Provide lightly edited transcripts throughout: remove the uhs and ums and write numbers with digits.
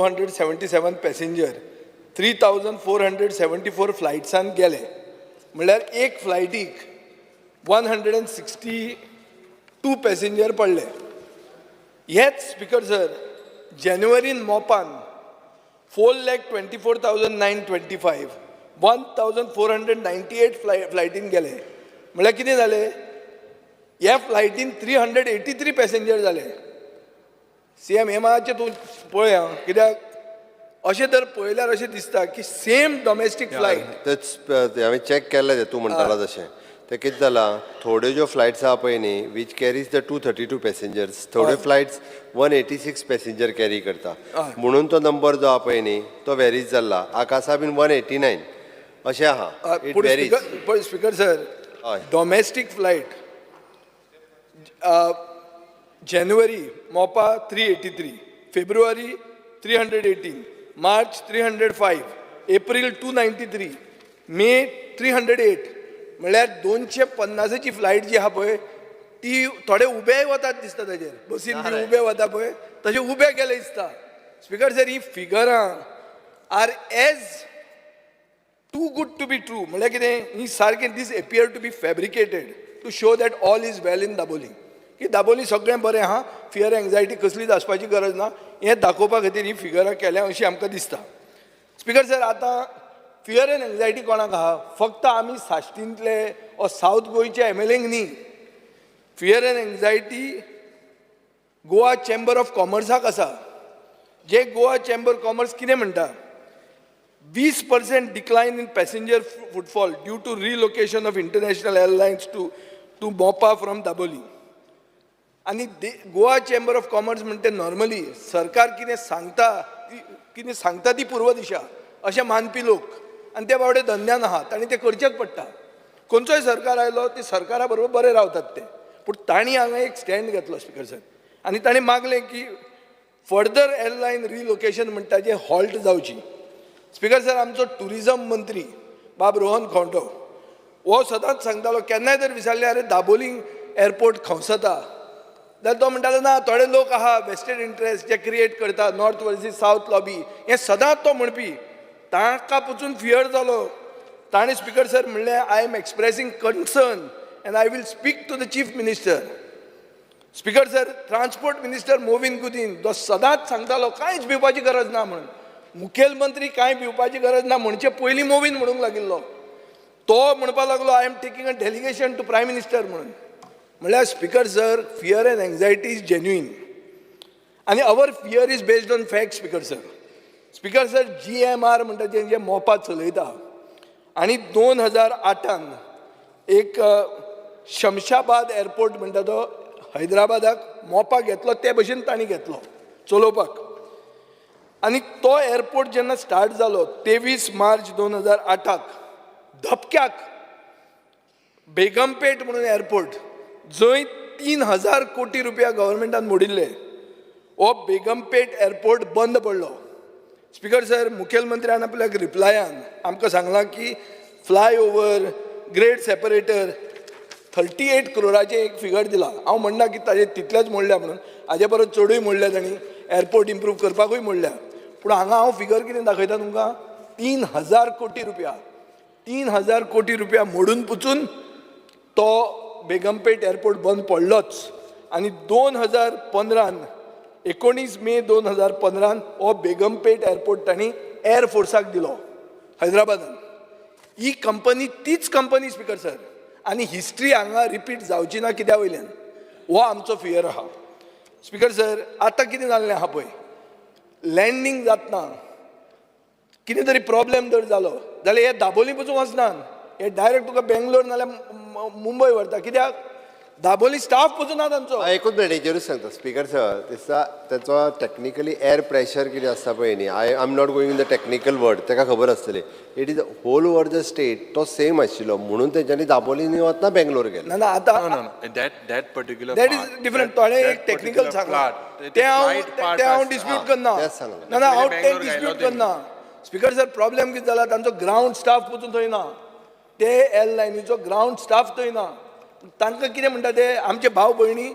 477 passenger 3474 फ्लायट्सान गेले. म्हणल्यार एक फ्लायटीक 162 पॅसेंजर पडले. हेच स्पीकर सर जानेवारीन मोपान 4,24,925 1,498 फ्लायटीन गेले. म्हळ्यार कितें जालें, ह्या फ्लायटीन 383 पॅसेंजर जाले. CM हे मातशें तूं पळय आं, कित्याक अशें तर पळयल्यार अशें दिसता की सेम डॉमेस्टीक फ्लायट. तेच हांवें चॅक केल्लें तें तूं म्हणटालो तशें. ते कितें जालां, थोड्यो ज्यो फ्लायट्स आहा पळय न्ही, वीच कॅरीज द 232 पॅसेंजर्स, थोड्यो फ्लायट्स 186 पॅसेंजर कॅरी करता. म्हणून तो नंबर जो आहा पळय न्ही तो वॅरीज जाल्ला. आकासा बीन 189 अशें आहा. इट वॅरीज. पळय स्पीकर सर, डॉमेस्टीक फ्लायट जानेवारी मोपा 383, फेब्रुवारी 318, मार्च 305, एप्रील 293, मे 308. म्हळ्यार 250ची फ्लायट जी आहा पळय ती थोडे उबेय वतात दिसता. ताजेर बसीन बी उबे वता पळय तशें उबे गेले दिसता. स्पीकर सर, ही फिगरां are as too good to be true. म्हळ्यार कितें, ही सारकें these appear to be fabricated to show that all is well in Dabolim, की दाबोली सगळें बरें आहा, फियर एंग्जायटी कसलीच आसपाची गरज ना, हें दाखोवपा खातीर ही फिगरां केल्या अशी आमकां दिसता. स्पीकर सर, आतां फियर एंड एंग्जायटी कोणाक आहा? फक्त आमी साश्टींतले ओ सावथ गोंयच्या MLAंक न्ही. Fear and anxiety Goa chamber of कॉमर्साक आसा. जे गोवा चेंबर कॉमर्स कितें म्हणटा, 20% decline in passenger footfall due to relocation of international airlines to Mopa from Dabolim. आनी गोवा चेंबर ऑफ कॉमर्स म्हणटा नॉर्मली सरकार कितें सांगता ती पूर्व दिशा अशें मानपी लोक, आनी ते बावडे धंद्यान आहात आनी ते करचेच पडटा. खंयचोय सरकार आयलो ते सरकारा बरोबर बरे रावतात ते. पूण तांणी हांगा एक स्टँड घेतलो स्पीकर सर, आनी तांणी मागलें की फर्दर एअरलायन रिलोकेशन म्हणटा जे हॉल्ट जावची. स्पीकर सर, आमचो टुरिजम मंत्री बाब रोहन खंवटो हो सदांच सांगतालो, केन्नाय जर विचारलें अरे दाबोली एअरपोर्ट खंवसता जाल्यार तो म्हणटालो ना, थोडे लोक आहा वेस्टेड इंट्रस्ट जे क्रिएट करता, नॉर्थ वर्सीस सावथ लॉबी, हें सदांच तो म्हणपी. ताका पचून फियर जालो. ताणें स्पीकर सर म्हणलें, I am expressing concern and I will speak to the chief minister. Speaker sir, transport minister Mauvin Godinho जो सदांच सांगतालो कांयच भिवपाची गरज ना म्हणून, मुखेलमंत्री कांय भिवपाची गरज ना म्हणचे पयलीं मोविन म्हणूंक लागिल्लो, तो म्हणपाक लागलो I am taking a delegation to prime minister म्हणून. म्हळ्यार speaker sir, fear and anxiety is genuine आनी our fear is based on fact. Speaker sir, GMR म्हणटा जे मोपा चलयता, आनी 2008 एक शमशाबाद एअरपोर्ट म्हणटा तो हैदराबादाक मोपा घेतलो, ते भशेन तांणी घेतलो चलोवपाक. आनी तो एअरपोर्ट जेन्ना स्टार्ट जालो 23 मार्च 2008 धपक्याक बेगमपेट म्हणून एअरपोर्ट, जंय 3,000 कोटी रुपया गव्हर्मेंटान मोडिल्ले, हो बेगमपेट एअरपोर्ट बंद पडलो. स्पीकर सर, मुखेलमंत्र्यान आपल्याक रिप्लायान आमकां सांगलां की फ्लाय ओवर, ग्रेड सेपरेटर 38 करोडाचे एक फिगर दिला. हांव म्हणना की ताजे तितलेच मोडल्या म्हणून, हाजे परस चडूय मोडल्या तांणी, एअरपोर्ट इम्प्रूव करपाकूय मोडल्या. पूण हांगा हांव फिगर कितें दाखयता तुमकां, 3,000 कोटी रुपया, 3,000 कोटी रुपया मोडून पुचून तो बेगमपेट एअरपोर्ट बंद पडलोच. आनी 19 मे 2015 हो बेगमपेट एअरपोर्ट तांणी एअर फोर्साक दिलो हैदराबादान. ही कंपनी तीच कंपनी स्पीकर सर, आनी हिस्ट्री हांगा रिपीट जावची ना कित्या वयल्यान, हो आमचो फियर आहा. स्पीकर सर, आतां कितें जाल्लें आहा पळय, लँडींग जातना कितें तरी प्रॉब्लेम जर जालो जाल्यार हे दाबोली पसून वचनात, हे डायरेक्ट तुका बेंगलोर नाल्यार मुंबय व्हरता. कित्याक दाबोली स्टाफ पसून ना तांचो. एकूच मिनट हेजेरूच सांगता स्पीकर सर, दिसता त्याचो टॅक्निकली एअर प्रेशर कितें आसता पळय न्ही, I am not going in the technical word, ताका खबर आसतली. It is whole over the state तो सेम आशिल्लो म्हणून तेंच्यांनी दाबोली न्ही वतना बेंगलोर गेले. ना आतां that particular that is different. थोडे एक टॅक्निकल सांगला ते हांव डिस्प्यूट करना. ना हांव ते डिस्प्यूट करना. स्पीकर सर, प्रॉब्लेम कितें जाला, तांचो ग्राउंड स्टाफ पसून थंय ना, ते एअरलायनीचो ग्राउंड स्टाफ थंय ना. तांकां कितें म्हणटा ते आमचे भाव भयणी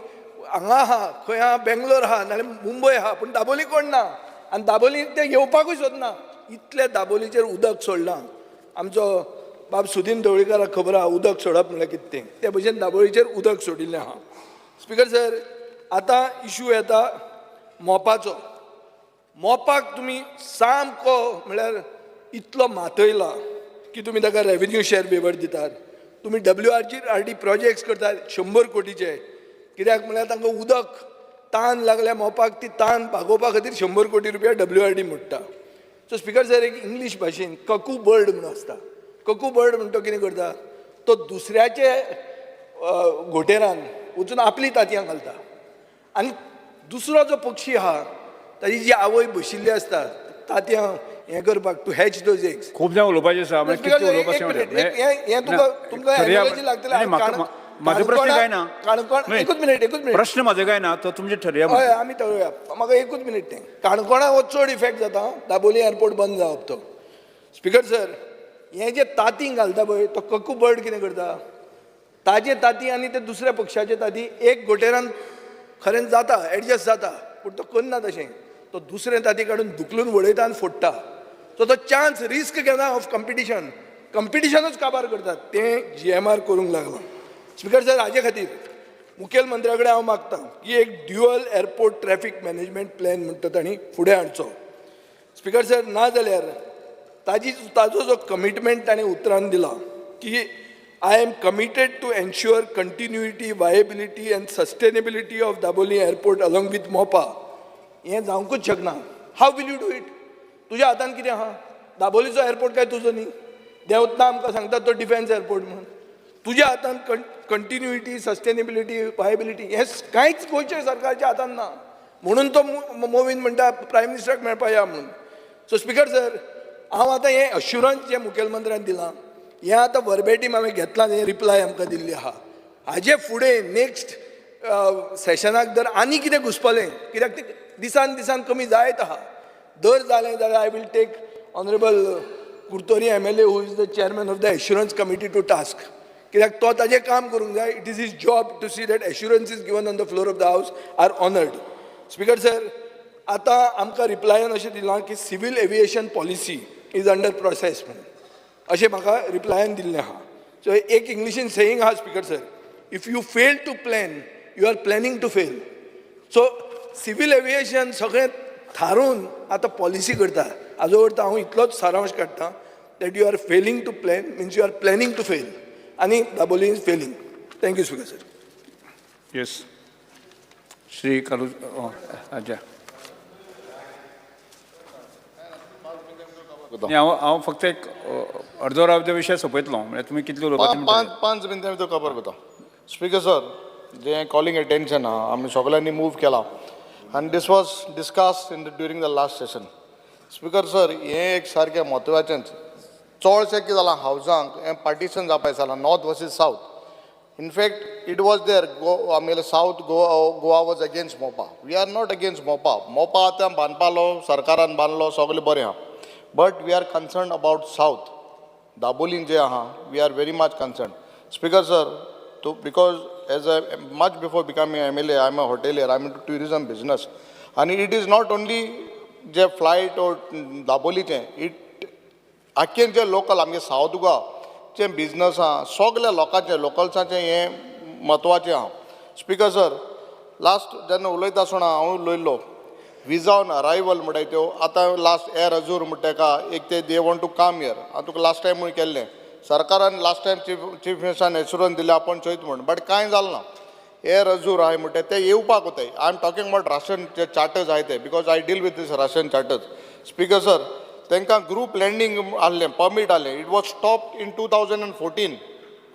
हांगा आहा, खंय आहा, बेंगलोर आहा नाल्यार मुंबय आहा, पूण दाबोली कोण ना. आनी दाबोली ते येवपाकूय सोदना इतले दाबोलीचेर उदक सोडलां आमचो बाब सुदीन ढवळीकाराक खबर आहा उदक सोडप म्हणल्यार कितें तें ते भशेन दाबोळीचेर उदक सोडिल्लें आहा स्पिकर सर आतां इशू येता मोपाचो मोपाक तुमी सामको म्हळ्यार इतलो मातयला की तुमी ताका रेव्हेन्यू शेअर वेवर दितात तुमी WRD प्रोजेक्ट्स करतात 100 कोटीचे कित्याक म्हळ्यार तांकां उदक तान लागल्या मोपाक ती तान भागोवपा खातीर 100 कोटी रुपया WRD मोडटा सो स्पिकर सर एक इंग्लीश भाशेन ककू बर्ड म्हणून आसता ककू बर्ड म्हणटा कितें करता तो दुसऱ्याचे घोटेरान वचून आपली तांतयां घालता आनी दुसरो जो पक्षी आहा ताजी जी आवय बशिल्ली आसता तांतयां हें करपाक टू हॅच दोज एग्स खूब जाण उलोवपाचें आसा म्हणजे कितलें हें तुमकां एनर्जी लागतलें म्हाजो प्रश्न काय ना काणकोण एकूच मिनिट प्रश्न म्हाजो काय ना तो तुमचे ठरया हय आमी ठरवया म्हाका एकूच मिनिट तें काणकोणा हो चड इफेक्ट जाता दाबोली एअरपोर्ट बंद जावप तो स्पिकर सर हें जे तांती घालता पळय तो ककू बर्ड कितें करता ताजे तांती आनी ते दुसऱ्या पक्षाचे तांती एक घोटेरान खरें जाता एडजस्ट जाता पूण तो करना तशें तो दुसरें तांती काडून धुकलून वडयता आनी फोडटा सो तो चान्स रिस्क घेना ऑफ कंपिटिशनूच काबार करतात तें GMR करूंक लागलां स्पिकर सर हाजे खातीर मुखेलमंत्र्या कडेन हांव मागतां की एक dual airport traffic management plan म्हणटा तांणी फुडें हाडचो स्पिकर सर ना जाल्यार ताजो जो कमिटमेंट ताणें उतरान दिला की I am committed to ensure continuity, viability and sustainability of Daboli Airport along with MOPA. हें जावंकूच शकना. How will you do it? तुज्या हातान कितें आहा? दाबोलीचो एअरपोर्ट काय तुजो न्ही? देंवतना आमकां सांगता तो डिफेन्स एअरपोर्ट म्हणून. तुज्या हातान कंटिन्युटी, सस्टेनेबिलिटी, वायबिलिटी हें कांयच गोंयच्या सरकारच्या हातान ना. म्हणून तो मोवीन म्हणटा प्रायम मिनिस्टराक मेळपा या म्हणून. सो स्पिकर सर हांव आतां हें अश्युरन्स जें मुखेलमंत्र्यान दिलां हें आतां वर्बेटीम हांवें घेतलां हें रिप्लाय आमकां दिल्ली आहा हाजे फुडें नेक्स्ट सेशनाक जर आनी कितें घुसपलें कित्याक तें दिसान दिसान कमी जायत आहा दर जालें जाल्यार I will take honourable Curtorim MLA who is the chairman of the assurance committee to task कित्याक तो ताजें काम करूंक जाय it is his job to see that assurances given on the floor of the house are honoured speaker sir आतां आमकां रिप्लायान अशें दिलां की civil aviation policy is under process म्हणून अशें म्हाका रिप्लायान दिल्लें आहा सो एक इंग्लिशीन सेयींग आहा speaker sir if you fail to plan you are planning to fail so civil aviation सगळें थारून आतां पॉलिसी करता हाजो अर्थ हांव इतलोच सारांश काडटां that you are failing to plan means you are planning to fail आनी Dabolim is failing thank you speaker sir yes Shri Kalu हांव हांव फक्त एक अर्दो रावते विशय सोंपयतलो म्हणजे तुमी कितले उलोवपाक पांच मिनटां भितर खबर करता स्पिकर सर जें कॉलिंग अटेन्शन आहा आमी सगळ्यांनी मूव केला आनी this was discuss during the last session speaker sir हें एक सारकें म्हत्वाचेंच चडशें कितें जालां हावजांक हें पार्टिशन जावपाक जालां north versus south in fact it was there आमगेले सावथ गोवा वॉज अगेन्स्ट मोपा वी आर नॉट अगेन्स्ट मोपा आतां बांदपालो सरकारान बांदलो सगळें बरें आहा but we are concerned about south dabolin je aha we are very much concerned speaker sir because as much before becoming MLA I am a hotelier I am into tourism business and it is not only je flight or daboli je it akken je local amge south goa je business ha sogle lokache localsache हे महत्वाचे आहा speaker sir last जेन्ना उलयता आसतना हांव उलयल्लो विजा on arrival म्हणटाय त्यो आतां last air Azzur म्हणटा का एक ते they want to come here हांव तुका लास्ट टायम केल्लें सरकारान लास्ट टायम चीफ मिनिस्टरान एश्युरन्स दिलें आपूण चोयत म्हूण बट कांय जालें ना एअर अजूर आहाय म्हणटा ते येवपाक वताय I am talking about Russian जे चार्टर्स आहाय ते because I deal with these Russian charters speaker sir तांकां ग्रूप लँडींग आहलें परमीट आहलें it was stop in 2014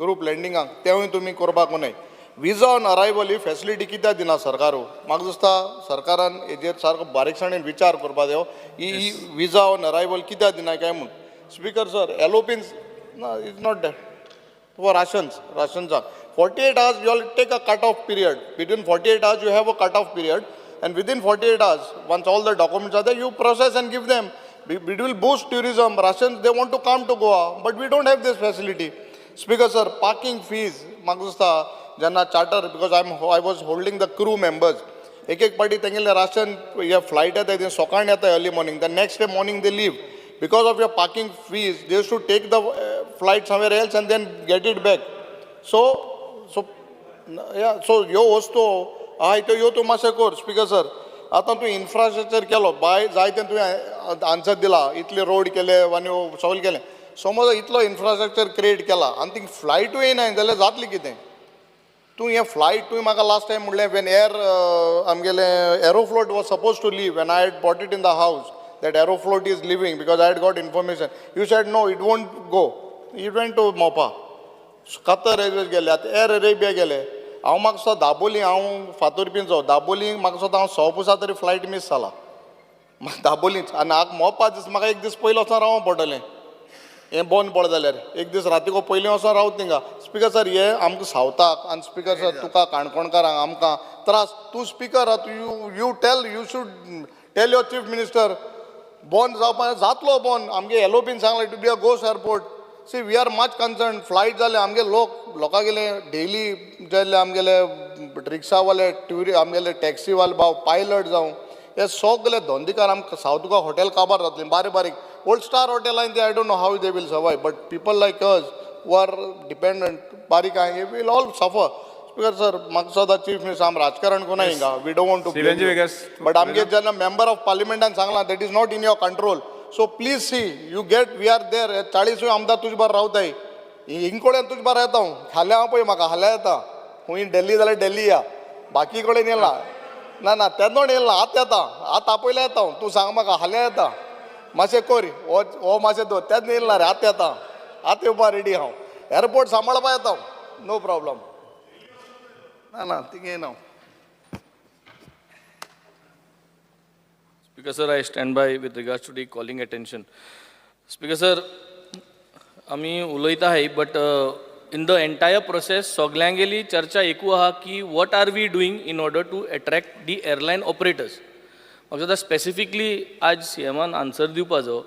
group लँडिंगाक तेवूय तुमी करपाक न्हय विजा ऑन अरायवल ही फॅसिलिटी कित्याक दिना सरकारू म्हाका दिसता सरकारान हेजेर सारको बारीकसाणेन विचार करपाक जायो ही विजा ऑन अरायवल कित्याक दिना काय म्हूण स्पिकर सर एलोपिन्स ना इज नॉट दॅट फॉर राशन्साक 48 hours you all take a cut off period between 48 hours you have a cut off period and within 48 hours once all the documents are there you process and give them it will boost tourism Russians they want to come to Goa but we don't have this facility speaker sir parking fees म्हाका दिसता जेन्ना charter because I was holding the crew members एक एक पाटी तेंगेले ration या flight येता ते सकाळीं येता early morning the next day morning they leave because of your parking fees they to take the flight somewhere else and then get it back so ह्यो वस्तू आहाय त्यो ह्यो तूं मातशें कर स्पिकर सर आतां तूं इन्फ्रास्ट्रक्चर केलो बाय जायतें तुवें आन्सर दिला इतले रोड केले आनी सगळें केलें समज इतलो इन्फ्रास्ट्रक्चर क्रिएट केला आनी थिंग फ्लायटूय येयनाय जाल्यार जातलें कितें तूं हें फ्लायट तुवें म्हाका लास्ट टायम म्हणलें वेन आमगेलें Aeroflot was suppose to leave when I had bought it in the house that Aeroflot is leaving because I had got information you said no it won't go it went to Mopa Qatar airways गेले आतां air Arabia गेले हांव म्हाका सुद्दां दाबोली हांव फातोरपीचो दाबोली म्हाका सुद्दां हांव 6 पुसा तरी फ्लायट मिस जाला दाबोलीच आनी हांव मोपा दीस म्हाका एक दीस पयलो वचून रावों पडटलें हें बंद पड जाल्यार एक दीस रातीको पयलीं वचोन रावता थिंगा स्पिकर सर हे आमकां सावताक आनी स्पिकर सर तुका काणकोणकारांक आमकां त्रास तूं speaker you should tell your chief minister बंद जावपा जातलो बंद आमगे एलोपीन सांगलें to be a ghost airport see we are much concern flight जाले आमगे लोकां गेले डेली जाले आमगेले रिक्षावाले आमगेले टॅक्सीवाले भाव पायलट जावं हे सगळे धंदेकार आमकां सावथ गोवा हॉटेल काबार जातलीं बारीक बारीक ओल्ड स्टार हॉटेलान ते I don't know how they will survive but people like us who are dependent बारीक हे will all suffer speaker sir म्हाका सदां चीफ मिनिस्टर आम राजकारण कोना हिंगा we don't want Shivanji to Vegas. But आमगे जेन्ना मेंबर ऑफ पार्लिमेंटान सांगलां that is not in your control so please see you get we are there 40 आमदार तुजे बार रावताय हिंगकोड्यान तुजे बार येता हांव हाल्या पळय म्हाका हाल्या येता खूंय दिल्ली जाल्यार दिल्ली या बाकी कडेन येयला ना तेन्ना येयला आतां येता आतां आपयल्या येता हांव तूं सांग म्हाका हाल्या येता मातशें कर हो मातशें दवर तेन्ना येयला रे आतां येता आतां येवपा रेडी हांव एअरपोर्ट सांबाळपा येता हांव नो प्रॉब्लम ना थिंगा येना हांव Speaker sir, I stand by with regards to the calling attention. Speaker sir, आमी उलयता हाय but in the entire process सगळ्यांगेली चर्चा एकू आहा की what are we doing in order to attract the airline operators. म्हाका सुद्दां स्पेसिफिकली आज सीएमान आन्सर दिवपाचो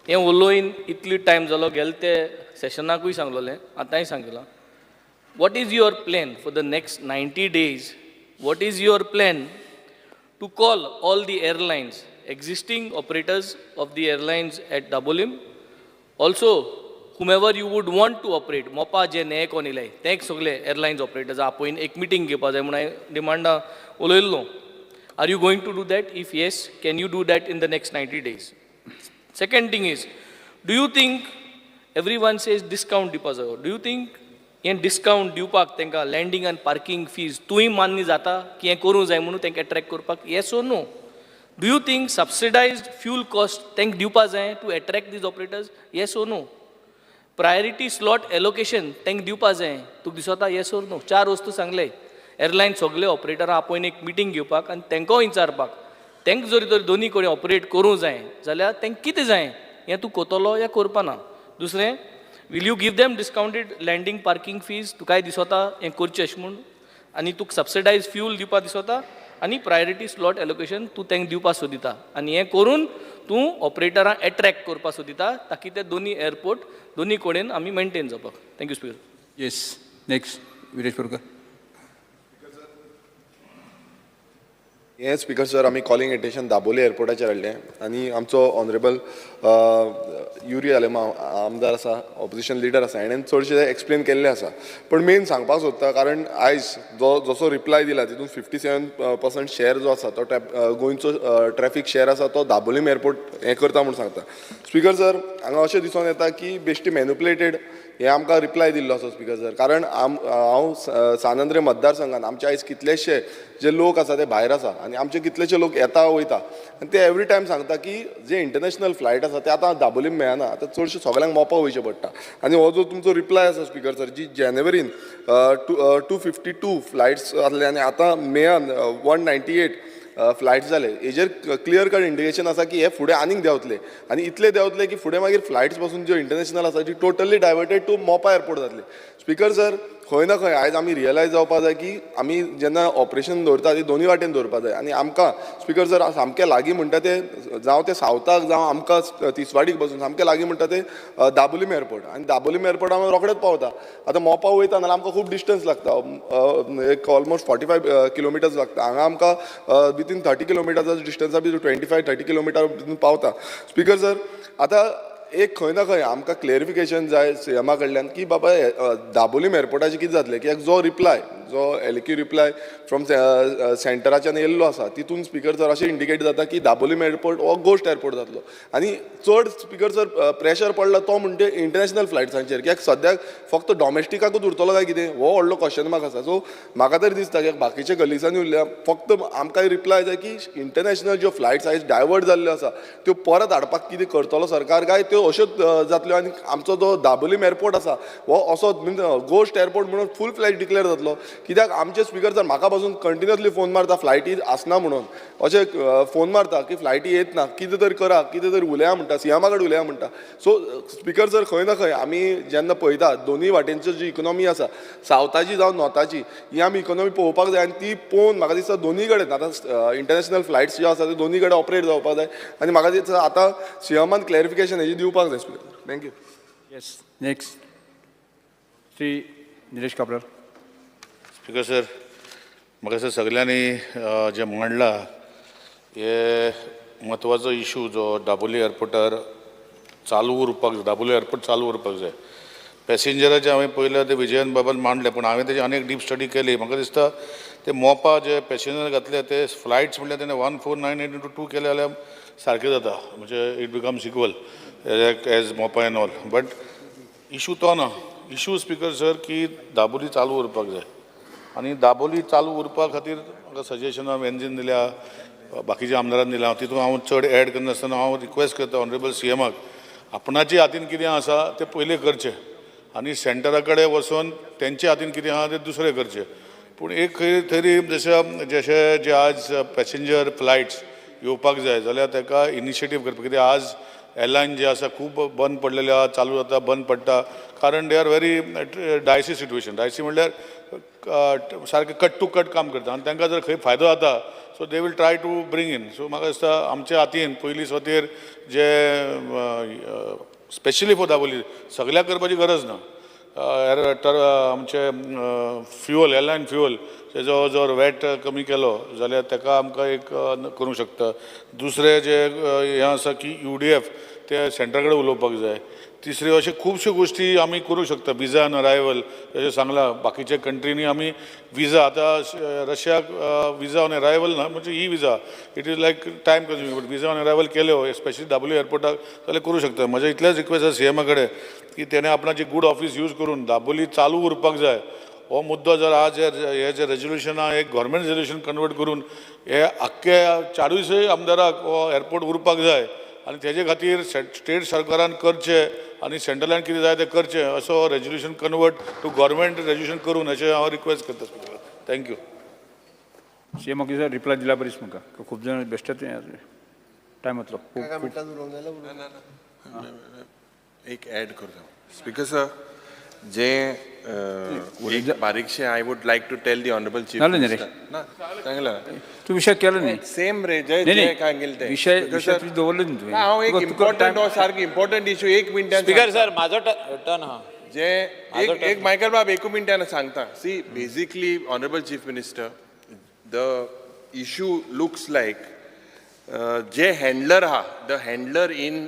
हें उलोवन इतली टायम जालो गेले ते सेशनाकूय सांगलोलें आतांय सांगलां what is your plan for the next 90 days? What is your plan to call all the airlines, existing operators of the airlines at Dabolim, also whomever you would want to operate, मोपा जे नये कोण इलाय ते सगळे airlines operators आपयन एक meeting घेवपा जाय म्हणून डिमांडा उलयल्लो. Are you going to do that? If yes, can you do that in the next 90 days? Second thing is, do you think everyone says discount दिवपाचो? Do you think हें discount दिवपाक तांकां landing आनी parking fees तुय मान्य जाता की हें करूं जाय म्हणून तांकां अट्रॅक्ट करपाक yes or no do you think subsidised fuel cost तांकां दिवपा जाय to attract these operators yes or no priority slot allocation तांकां दिवपा जाय तुका दिसता येस ओ नो 4 वस्तू सांगले एअरलायन सगळे ऑपरेटरां आपयन एक मिटींग घेवपाक आनी तांकां विचारपाक तांकां जरी तर दोनी कडेन ऑपरेट करूं जाय जाल्यार तांकां कितें जाय हें तूं कोतलो या करपाना. दुसरें will you give them discounted landing parking fees तुकाय दिसता हें करचें अशें म्हूण आनी तुका सबसिडायज फ्यूल दिवपा दिसता आनी प्रायोरिटी स्लॉट एलोकेशन तूं तांकां दिवपा सोदिता आनी हें करून तूं ऑपरेटरां एट्रॅक्ट करपा सोदिता ताकी ते दोनी एअरपोर्ट दोनी कडेन आमी मेंटेन जावपाक. Thank you speaker. Yes next Viresh Borkar. हें स्पिकर सर आमी कॉलिंग एटेंशन दाबोली एअरपोर्टाचेर हाडलें आनी आमचो ऑनरेबल युरी आलेमा आमदार आसा ऑपोजिशन लिडर आसा हेणें चडशें एक्सप्लेन केल्लें आसा पण मेन सांगपाक सोदता कारण आयज जसो रिप्लाय दिला तितून 57% शेअर जो आसा तो गोंयचो ट्रॅफीक शेअर आसा तो दाबोलीम एअरपोर्ट हें करता म्हूण सांगता. स्पिकर सर हांगा अशें दिसून येता की बेश्टी मॅन्युप्युलेटेड हे आमकां रिप्लाय दिल्लो आसा स्पिकर सर कारण हांव सानंद्रे मतदारसंघान आमचे आयज कितलेशे जे लोक आसा ते भायर आसा आनी आमचे कितलेशे लोक येता वयता आनी ते एवरी टायम सांगता की जे इंटरनॅशनल फ्लायट आसा ते आतां दाबोलीम मेळना आतां चडशे सगळ्यांक मोपा वयचें पडटा आनी हो जो तुमचो रिप्लाय आसा स्पिकर सर जी जानेवारीन 252 फ्लायट्स आसले आनी आतां मेयान 198 फ्लायट्स जाले हेजेर क्लियर कट इंडिकेशन आसा की हे फुडें आनीक देंवतले आनी इतले देंवतले की फुडें मागीर फ्लायट्स पासून ज्यो इंटरनॅशनल आसा जी टोटली डायवर्टेड टू मोपा एअरपोर्ट जातली. स्पिकर सर खंय ना खंय आयज आमी रियलायज जावपा जाय की आमी जेन्ना ऑपरेशन दवरता ती दोनूय वाटेन दवरपा जाय आनी आमकां स्पिकर सर सामकें लागीं म्हणटा ते जावं ते सावथाक जावं आमकां तिसवाडीक बसून सामकें लागीं म्हणटा ते दाबोलीम एअरपोर्ट आनी दाबोलीम एअरपोर्ट आमी रोखडेच पावता आतां मोपा वयता नाल्यार आमकां खूब डिस्टन्स लागता एक ऑलमोस्ट 45 किलोमिटर्स लागता हांगा आमकां विथीन 30 किलोमिटर्स डिस्टन्सा भितर 25-30 किलोमिटर भितर पावता स्पिकर सर आतां एक खंय ना खंय आमकां क्लेरिफिकेशन जाय सीएमा कडल्यान की बाबा दाबोलीम एअरपोर्टाचें कितें जातलें कित्याक जो रिप्लाय जो एलक्यू रिप्लाय फ्रॉम सेंटराच्यान येयल्लो आसा तितून स्पिकर सर अशें इंडिकेट जाता की दाबोलीम एअरपोर्ट हो गोस्ट एअरपोर्ट जातलो आनी चड स्पिकर सर प्रेशर पडला तो म्हणटे इंटरनॅशनल फ्लायट्सांचेर कित्याक सद्याक फक्त डॉमेस्टिकाकूच उरतलो काय कितें हो व्हडलो क्वेश्चन मार्क आसा सो म्हाका तरी दिसता की बाकीचे कलिग्सांनी उरल्या फक्त आमकां रिप्लाय जाय की इंटरनॅशनल ज्यो फ्लायट्स आयज डायवर्ट जाल्ल्यो आसा त्यो परत हाडपाक कितें करतलो सरकार काय त्यो अश्योच जातल्यो आनी आमचो जो दाबोलीम एअरपोर्ट आसा हो असो गोस्ट एअरपोर्ट म्हणून फूल फ्लायट डिक्लेअर जातलो कित्याक आमचे स्पिकर सर म्हाका पासून कंटिन्युअसली फोन मारता फ्लायटी आसना म्हणून अशें फोन मारता की फ्लायटी येत ना कितें तरी करा कितें तरी उलया म्हणटा सीएमा कडेन उलया म्हणटा सो स्पिकर सर खंय ना खंय आमी जेन्ना पळयता दोनूय वाटेनची जी इकॉनॉमी आसा सावथाची जावं नॉर्थाची ही आमी इकॉनॉमी पळोवपाक जाय आनी ती पळोवन म्हाका दिसता दोनूय कडेन आतां इंटरनॅशनल फ्लायट्स ज्यो आसा त्यो दोनूय कडेन ऑपरेट जावपाक जाय आनी म्हाका दिसता आतां सीएमान क्लॅरिफिकेशन हेजी दिवपाक जाय speaker thank you yes next Shri Nilesh Cabral. Speaker sir म्हाका दिसता सगळ्यांनी जे मांडला हे म्हत्वाचो इशू जो दाबोली एअरपोर्टार चालू उरपाक जाय दाबोली एअरपोर्ट चालू उरपाक जाय पॅसेंजराचे हांवें पयलें ते विजयन बाबत मांडलें पूण हांवें तेजी आनीक डीप स्टडी केली म्हाका दिसता ते मोपा जे पॅसेंजर घातले ते फ्लायट्स म्हणल्यार तेणें 1498/2 केले जाल्यार सारकें जाता म्हणजे इट बिकम्स इक्वल एज मोपा एन ऑल बट इशू तो ना इशू स्पिकर सर की दाबोली चालू उरपाक जाय आनी दाबोली चालू उरपा खातीर म्हाका सजेशन हांव एनजीन दिल्या बाकीच्या आमदारांनी दिल्या तितून हांव चड एड करनासतना हांव रिक्वेस्ट करता ऑनरेबल सीएमाक आपणाच्या हातीन कितें आसा ते पयलें करचें आनी सेंटरा कडेन वचून तेंच्या हातीन कितें आहा ते दुसरें करचें पूण एक खंय तरी जशें जे आज पॅसेंजर फ्लायट्स येवपाक जाय जाल्यार ताका इनिशिएटीव करपाक कित्याक आज एअरलायन जे आसा खूब बंद पडलेले आहा चालू जाता बंद पडटा कारण they are very Dicey situation Dicey म्हणल्यार सारकें कट टू कट काम करता आनी तांकां जर खंय फायदो जाता so they will try to bring in so म्हाका दिसता आमच्या हातीन पयलीं स्वतेर जे स्पेशली फॉर दाबोली सगळ्याक करपाची गरज ना आमचे फ्युअल एअरलायन फ्युअल तेजो जर वॅट कमी केलो जाल्यार ताका आमकां एक करूंक शकता दुसरें जे हें आसा की UDF ते सेंटरा कडेन उलोवपाक जाय तिसऱ्यो अशे खुबश्यो गोश्टी आमी करूंक शकता विजा ऑन अरायवल जशें सांगलां बाकीच्या कंट्रीनी आमी विजा आतां रशियाक विजा ऑन अरायवल ना म्हणजे ही visa it is like time consuming but visa on arrival केल्यो स्पेशली दाबोली एअरपोर्टाक जाल्यार करूंक शकता म्हजें इतलेंच रिक्वेस्ट आसा सीएमा कडेन की तेणें आपणाची गूड ऑफीस यूज करून दाबोली चालू उरपाक जाय हो मुद्दो जर आज हे जे रेजोल्युशन आहा एक गव्हर्मेंट रेजोल्युशन कन्वर्ट करून हे आख्ख्या 40 आमदाराक हो एअरपोर्ट उरपाक जाय आनी तेजे खातीर स्टेट सरकारान करचें आनी सेंट्रलान कितें जाय तें करचें असो resolution convert to government resolution करून अशें हांव रिक्वेस्ट करता थँक्यू सीएम ऑफिसर रिप्लाय दिला बरीच म्हाका खूब जाण बेश्टेच टायम वतलो एक ॲड करता स्पिकर सर जे एक बारीकशे I would like to tell the honourable chief नाल्या नरेश ना सांगला तू विशय केलो न्ही सेम रे जे नाही, जे नाही. काय गेल ते विषय तुझी दवरलो न्ही तुवें हांव एक इम्पॉर्टंट सारकी इम्पॉर्टंट इशू एक मिनटान स्पीकर सर माझो टर्न हा जे एक मायकल बाब एक मिनटान सांगता see basically honourable chief minister the issue looks like जे हँडलर आहा the handler in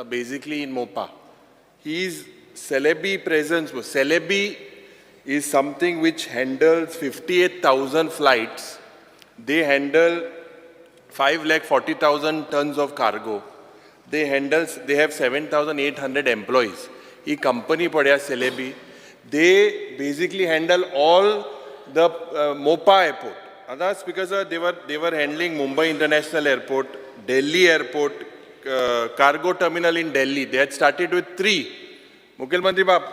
basically in Mopa he is Celebi presence. Celebi is something which handles 58,000 flights. They handle 540,000 tons of cargo. They have 7,800 employees. This company padya Celebi. They basically handle all the Mopa airport. Other speakers are they were handling Mumbai International Airport, Delhi Airport, cargo terminal in Delhi. They had started with 3. Mukhil Mantri Bab,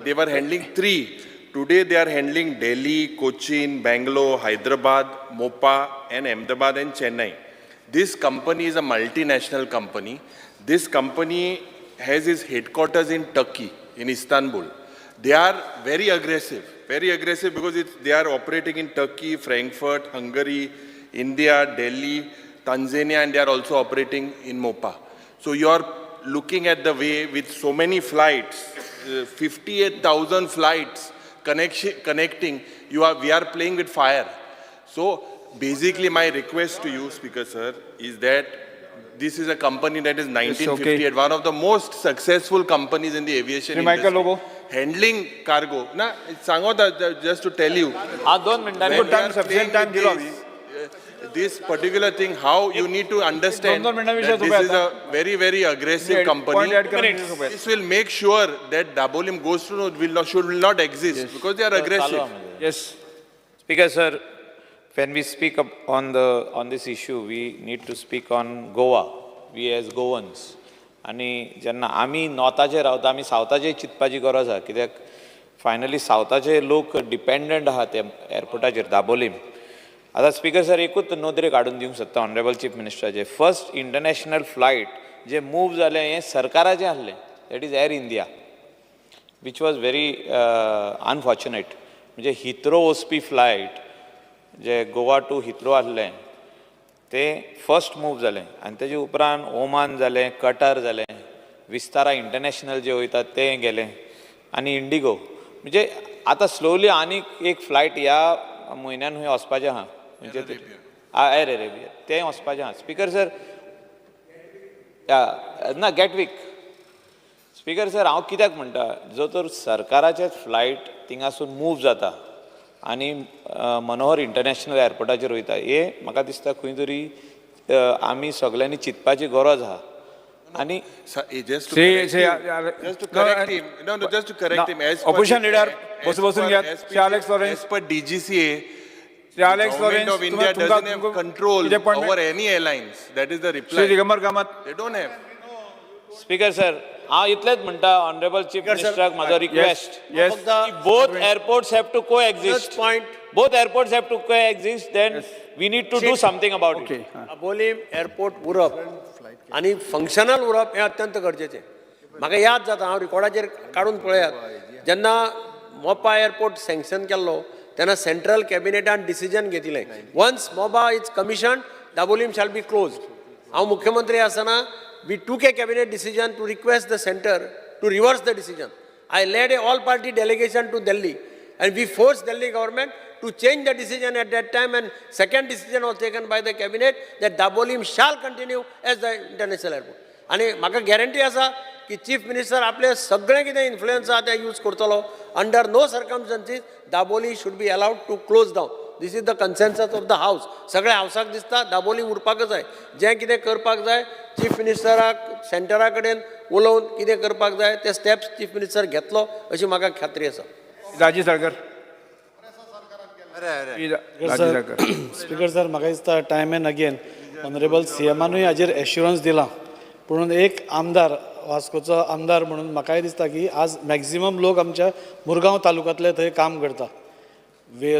they were handling 3. Today they are handling Delhi, Cochin, Bangalore, Hyderabad, Mopa and Ahmedabad and Chennai. This company is a multinational company. This company has its headquarters in Turkey, in Istanbul. they are very aggressive because they are operating in Turkey, Frankfurt, Hungary, India, Delhi, Tanzania, and they are also operating in MOPA. So you are looking at the way with so many flights, 58,000 flights connecting, we are playing with fire. So basically my request to you, Speaker Sir, is that this is a company that is 1958, one of the most successful companies in the aviation Sri Michael industry. Lobo. Handling cargo. Na, just to tell you, हा 2 मिनिटांनी when we are sufficient playing time with दिलो आम्ही. this particular thing, how you need to understand दोन मिनिटांविषयी that this सोबत is a very, very aggressive company. Point add करा सोबत. This will make sure that Dabolim goes to will not exist because they are aggressive. Yes. Speaker sir, when we speak up on this issue, we need to speak on Goa. We as Goans. आणि जेन्ना आमी नॉर्थाचे रावता आमी सावथाचे चिंतपाची गरज आहा कित्याक finally सावथाचे लोक dependent आहा ते एअरपोर्टाचेर दाबोलीम. आतां स्पीकर सर एकूच नोदरे काडून दिवंक सोदता ऑनरेबल चीफ मिनिस्टराचे. फर्स्ट इंटरनॅशनल फ्लायट जे मूव जालें हें सरकाराचें आसलें, that is Air India, which was very unfortunate. म्हणजे हिथ्रो वचपी फ्लायट जे गोवा टू हिथ्रो आसलें तें फर्स्ट मूव जालें आनी तेजे उपरांत ओमान जालें, कटार जालें, विस्तारा इंटरनॅशनल जे वयता तें गेलें आनी इंडिगो. म्हणजे आतां स्लोली आनीक एक फ्लायट ह्या म्हयन्यान खंय वचपाचें आहा, म्हणजे एअर अरेबिया तें वचपाचें आहा. स्पीकर सर ना गॅटवीक. स्पीकर सर हांव कित्याक म्हणटा, जो तर सरकाराचेच फ्लायट थिंगासून मूव जाता आनी मनोहर इंटरनॅशनल एअरपोर्टाचेर वयता, हे म्हाका दिसता खंय तरी आमी सगळ्यांनी चिंतपाची गरज आहा. आनी Just to Say, correct him. No, just to correct him. As per Opposition the- leader, as बसून per- घ्या. as per- Sir Alex Lawrence. As per DGCA, Sri Alex Government Lawrence, of India doesn't have control कितें point over any airlines. That is the Shri reply. Digambar Kamat. They don't have. Speaker sir हांव इतलेंच म्हणटा honourable chief मिनिस्टराक म्हाजो request, Yes. both airports have to coexist. Both airports have to coexist, then we need to do something about it. Okay. Dabolim airport उरप आनी functional उरप हें अत्यंत गरजेचें. म्हाका याद जाता, हांव रिकॉर्डाचेर काडून पळयात, जेन्ना मोपा एअरपोर्ट सँक्शन केल्लो तेन्ना सेंट्रल कॅबिनेटान डिसिजन घेतिल्लें, वन्स मोपा is commission Dabolim shall be close. हांव मुख्यमंत्री आसतना we took a cabinet decision to request the center to reverse the decision. I led a all-party delegation to Delhi and we forced Delhi government to change the decision at that time, and second decision was taken by the cabinet that Dabolim shall continue as the international airport. आणि म्हाका guarantee आसा की chief minister आपले सगळें कितें influence आहा तें use करतलो. Under no circumstances Dabolim should be allowed to close down. This is the consensus of the house. सगळ्या हावसाक दिसता दाबोली उरपाकच जाय. जें कितें करपाक जाय चीफ मिनिस्टराक सेंटरा कडेन उलोवन कितें करपाक जाय ते स्टेप्स चीफ मिनिस्टर घेतलो अशी म्हाका खात्री आसा. राजीव साळकर. राजीव साळकर. स्पीकर सर म्हाका दिसता टायम एंड अगेन ऑनरेबल सीएमानूय हाजेर एश्युरन्स दिला, पूण एक आमदार वास्कोचो आमदार म्हणून म्हाकाय दिसता की आज मॅक्झिमम लोक आमच्या मुरगांव तालुक्यांतले थंय काम करता.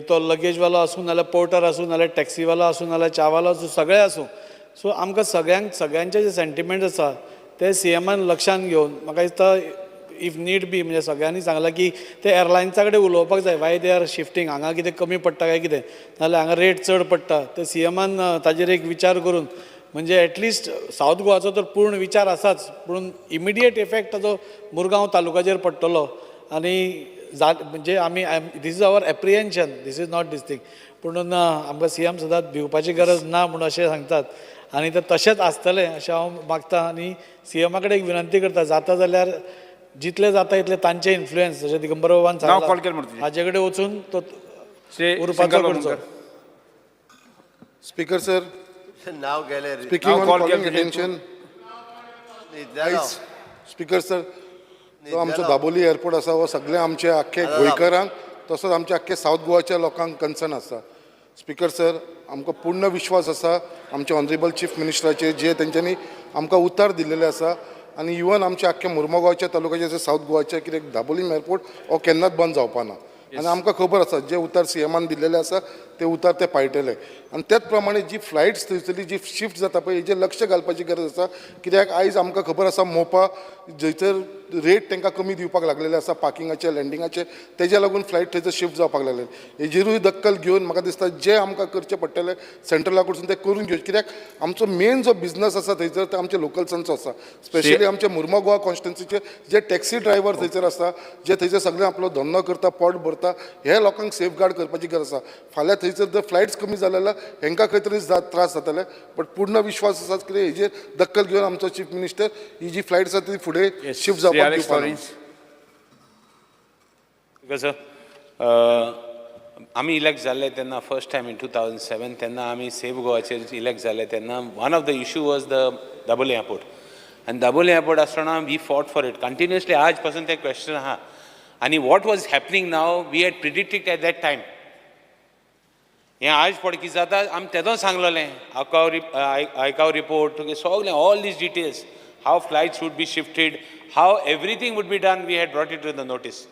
तो लगेजवालो आसूं नाल्यार पोर्टर आसूं नाल्यार टॅक्सीवालो आसूं नाल्यार चावालो आसूं, सगळे आसूं. सो आमकां सगळ्यांचे जे सेंटिमेंट्स आसा ते सीएमान लक्षांत घेवन म्हाका दिसता इफ नीड बी म्हणजे सगळ्यांनी सांगलां की ते एअरलायन्सा कडेन उलोवपाक जाय, वाय दे आर शिफ्टींग, हांगा कितें कमी पडटा काय कितें, नाल्यार हांगा रेट चड पडटा, ते सीएमान ताजेर एक विचार करून म्हणजे एटलिस्ट सावथ गोवाचो तर पूर्ण विचार आसाच, पूण इमिडिएट इफेक्ट ताजो मुरगांव तालुक्याचेर पडटलो. आनी म्हणजे आमी these is our apprehension, these is not these thing. पूण आमकां सीएम सदांच भिवपाची गरज ना म्हणून अशें सांगतात आनी ते तशेंच आसतलें अशें हांव मागतां. आनी सीएमा कडेन एक विनंती करता, जाता जाल्यार जितले जाता इतले तांचे इन्फ्लुएन्स जशें दिगंबर बाबान सांगलां हाजे कडेन वचून तो उरपाचो करचो. स्पीकर सर, नाव गेले speaking on calling attention. Speaker sir, जो आमचो दाबोली एअरपोर्ट आसा हो सगळे आमचे आख्खे गोंयकारांक तसोच आमच्या आख्खे सावथ गोवाच्या लोकांक कन्सर्न आसा. स्पीकर सर, आमकां पूर्ण विश्वास आसा आमच्या ऑनरेबल चीफ मिनिस्टराचेर जे तेंच्यांनी आमकां उतर दिलेले आसा. आनी इवन आमच्या आख्या मुर्मुगांवच्या तालुक्याचे सावथ गोवाच्या कितें दाबोलीम एअरपोर्ट हो केन्नाच बंद जावपा ना. आनी आमकां खबर आसा जे उतर सीएमान दिल्लेले आसा ते उतार ते पाळटले आनी त्याच प्रमाणे जी फ्लायट्स थंयसरली जी शिफ्ट जाता पळय हेजेर लक्ष घालपाची गरज आसा कित्याक आयज आमकां खबर आसा मोपा जंयसर रेट तांकां कमी दिवपाक लागलेले आसा पार्किंगाचे लँडिंगाचे तेज्या लागून फ्लायट थंयसर शिफ्ट जावपाक लागले हेजेरूय दक्कल घेवन म्हाका दिसता जे आमकां करचें पडटलें सेंट्रला कडसून ते करून घेवचें कित्याक आमचो मेन जो बिझनस आसा थंयसर तो आमच्या लोकल्सांचो आसा स्पेशली आमच्या मुर्मा गोवा कॉन्स्टिट्युन्सीचे जे टॅक्सी ड्रायव्हर थंयसर आसा जे थंयसर सगळे आपलो धंदो करता पोट भरता हे लोकांक सेफ गार्ड करपाची गरज आसा फाल्यां थंयसर जर फ्लायट्स कमी जाले जाल्यार हेंकां खंय तरी त्रास जातले बट पूर्ण विश्वास आसा कितें हेजेर दक्कल घेवन आमचो चीफ मिनिस्टर ही जी फ्लायट आसा ती फुडें शिफ्ट जावपाक दिवपाक ना. बिकॉज आमी इलेक्ट जाल्ले तेन्ना फर्स्ट टायम इन 2007 तेन्ना आमी सेफ गोवाचेर इलेक्ट जाल्ले तेन्ना one of the issue was the double airport आनी डबल एअरपोर्ट आसतना we fought for it continuously आज पासून ते क्वेश्चन आहा आनी what was happening now we had predicted at that time हें आज पड कितें जाता आमी तेदोच सांगलोलें आयकाव रिपोर्ट तुगे सगलें all this details how flights would be shifted how everything would be done we had brought it to the notice